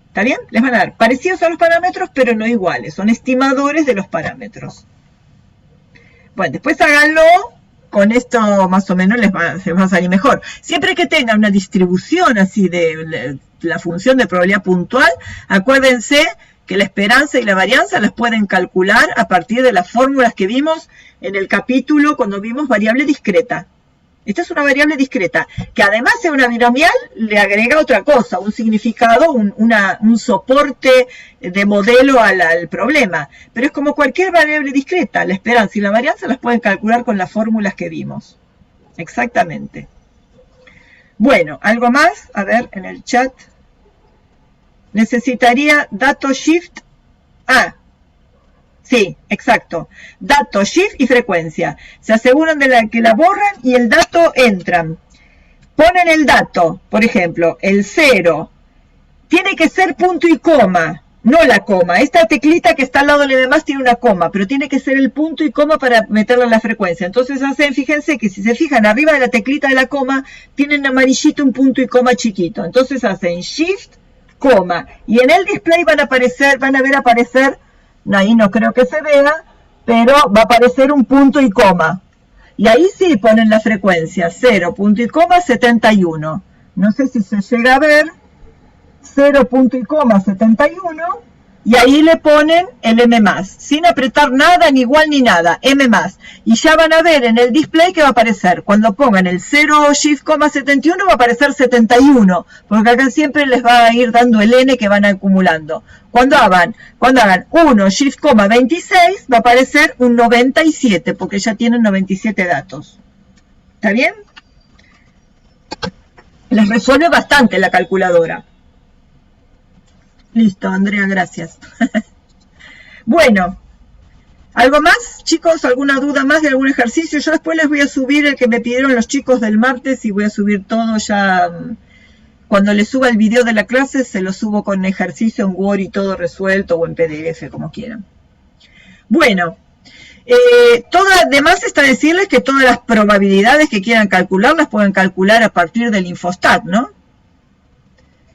¿Está bien? Les van a dar parecidos a los parámetros, pero no iguales. Son estimadores de los parámetros. Bueno, después háganlo. Con esto más o menos se va a salir mejor. Siempre que tengan una distribución así de la función de probabilidad puntual, acuérdense que la esperanza y la varianza las pueden calcular a partir de las fórmulas que vimos en el capítulo cuando vimos variable discreta. Esta es una variable discreta, que además de una binomial, le agrega otra cosa, un significado, un soporte de modelo al problema. Pero es como cualquier variable discreta, la esperanza y la varianza las pueden calcular con las fórmulas que vimos. Exactamente. Bueno, ¿algo más? A ver, en el chat. Necesitaría dato shift. Sí, exacto. Dato, shift y frecuencia. Se aseguran de que la borran y el dato entran. Ponen el dato, por ejemplo, el 0. Tiene que ser punto y coma, no la coma. Esta teclita que está al lado de lo demás tiene una coma, pero tiene que ser el punto y coma para meterla en la frecuencia. Entonces hacen, fíjense que si se fijan arriba de la teclita de la coma, tienen amarillito un punto y coma chiquito. Entonces hacen shift, coma. Y en el display van a ver aparecer, ahí no creo que se vea, pero va a aparecer un punto y coma. Y ahí sí ponen la frecuencia, 0, punto y coma, 71. No sé si se llega a ver, 0, punto y coma, 71. Y ahí le ponen el M+, sin apretar nada, ni igual ni nada, M+. Y ya van a ver en el display que va a aparecer. Cuando pongan el 0, shift, 71 va a aparecer 71, porque acá siempre les va a ir dando el N que van acumulando. Cuando hagan 1, shift, 26, va a aparecer un 97, porque ya tienen 97 datos. ¿Está bien? Les resuelve bastante la calculadora. Listo, Andrea, gracias. Bueno, ¿algo más, chicos? ¿Alguna duda más de algún ejercicio? Yo después les voy a subir el que me pidieron los chicos del martes y voy a subir todo ya. Cuando les suba el video de la clase, se lo subo con ejercicio en Word y todo resuelto o en PDF, como quieran. Bueno, además está decirles que todas las probabilidades que quieran calcular las pueden calcular a partir del Infostat, ¿no?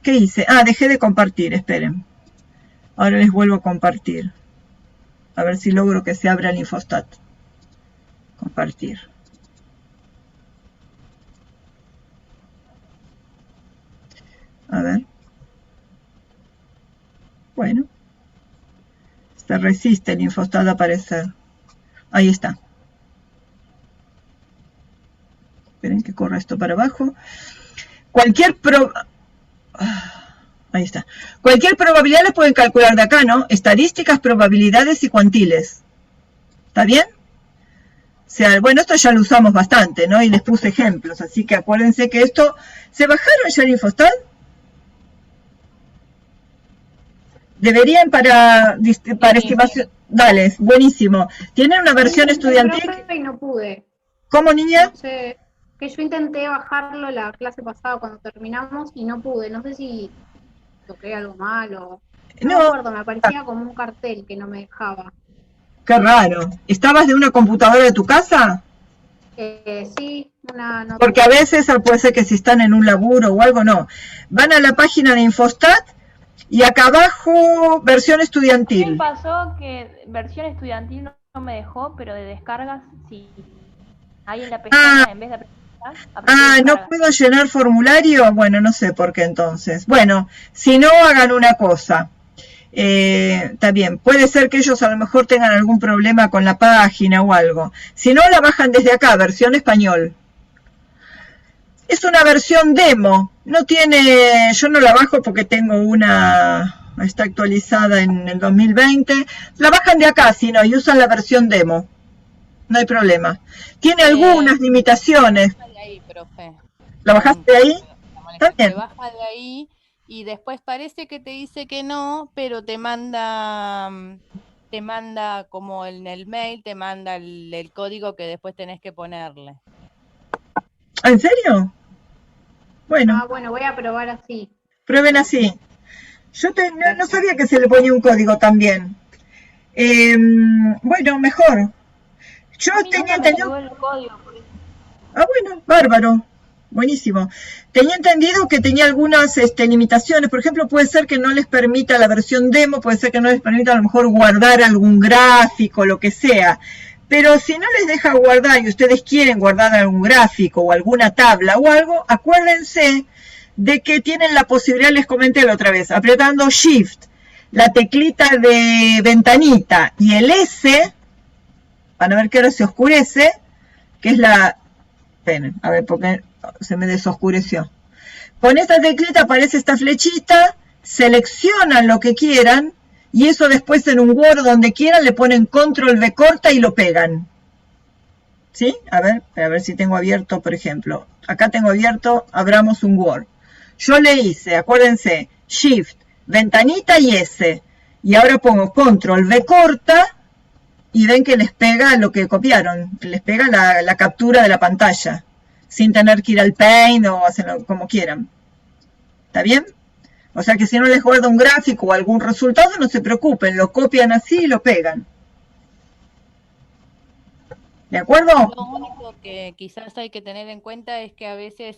¿Qué hice? Dejé de compartir, esperen. Ahora les vuelvo a compartir. A ver si logro que se abra el Infostat. Compartir. A ver. Bueno. Se resiste el Infostat a aparecer. Ahí está. Esperen que corra esto para abajo. Ahí está. Cualquier probabilidad la pueden calcular de acá, ¿no? Estadísticas, probabilidades y cuantiles. ¿Está bien? O sea, bueno, esto ya lo usamos bastante, ¿no? Y les puse ejemplos, así que acuérdense que esto... ¿Se bajaron ya el Infostat? Deberían para estimación... Dale, buenísimo. ¿Tienen una versión estudiantil? Y no pude. ¿Cómo, niña? No sé, que yo intenté bajarlo la clase pasada cuando terminamos y no pude. No sé si toqué algo mal o... No me acuerdo, me aparecía como un cartel que no me dejaba. Qué raro. ¿Estabas de una computadora de tu casa? Sí, una... No, porque a veces puede ser que si están en un laburo o algo, no. Van a la página de Infostat y acá abajo, versión estudiantil. Me pasó que versión estudiantil no me dejó, pero de descargas sí. Ahí en la pestaña, en vez de ¿no puedo llenar formulario? Bueno, no sé por qué entonces. Bueno, si no, hagan una cosa. Está bien, puede ser que ellos a lo mejor tengan algún problema con la página o algo. Si no, la bajan desde acá, versión español. Es una versión demo. No tiene, yo no la bajo porque tengo una, está actualizada en el 2020. La bajan de acá, si no, y usan la versión demo. No hay problema. Tiene algunas limitaciones. De ahí, profe. ¿La bajaste de ahí? Está bien. Te baja de ahí y después parece que te dice que no, pero te manda como en el mail, te manda el código que después tenés que ponerle. ¿En serio? Bueno. Bueno, voy a probar así. Prueben así. Yo no sabía que se le ponía un código también. Bueno, mejor. Yo tenía entendido... bueno, bárbaro. Buenísimo. Tenía entendido que tenía algunas limitaciones. Por ejemplo, puede ser que no les permita la versión demo, puede ser que no les permita a lo mejor guardar algún gráfico, lo que sea. Pero si no les deja guardar y ustedes quieren guardar algún gráfico o alguna tabla o algo, acuérdense de que tienen la posibilidad, les comenté la otra vez, apretando Shift, la teclita de ventanita y el S, van a ver que ahora se oscurece, que es la Esperen, a ver, porque se me desoscureció. Con esta teclita aparece esta flechita, seleccionan lo que quieran y eso después en un Word donde quieran le ponen control V corta y lo pegan. ¿Sí? A ver si tengo abierto, por ejemplo. Acá tengo abierto, abramos un Word. Yo le hice, acuérdense, Shift, ventanita y S. Y ahora pongo control V corta y ven que les pega lo que copiaron. Les pega la captura de la pantalla. Sin tener que ir al Paint o hacerlo como quieran. ¿Está bien? O sea que si no les guarda un gráfico o algún resultado, no se preocupen, lo copian así y lo pegan. ¿De acuerdo? Lo único que quizás hay que tener en cuenta es que a veces,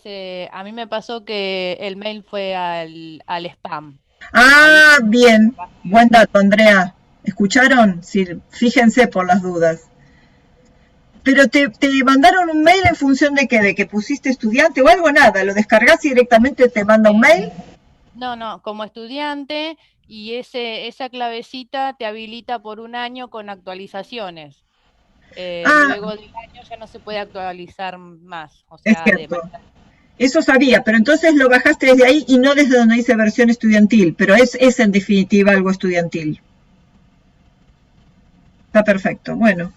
a mí me pasó que el mail fue al spam. Ah, bien. Buen dato, Andrea. ¿Escucharon? Sí, fíjense por las dudas. Pero te mandaron un mail en función de qué, de que pusiste estudiante o algo, nada, lo descargas y directamente te manda un mail. No, como estudiante y esa clavecita te habilita por un año con actualizaciones. Luego del año ya no se puede actualizar más. O sea, es cierto. Eso sabía, pero entonces lo bajaste desde ahí y no desde donde dice versión estudiantil, pero es en definitiva algo estudiantil. Está perfecto, bueno.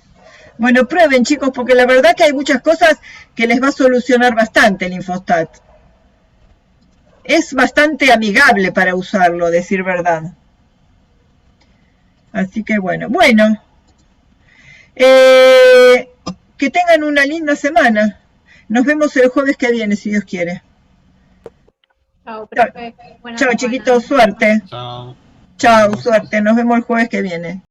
Bueno, prueben, chicos, porque la verdad que hay muchas cosas que les va a solucionar bastante el Infostat. Es bastante amigable para usarlo, decir verdad. Así que bueno. Que tengan una linda semana. Nos vemos el jueves que viene, si Dios quiere. Chao, profe. Buena Chao, semana. chiquitos, suerte. Chao. Chao, suerte. Nos vemos el jueves que viene.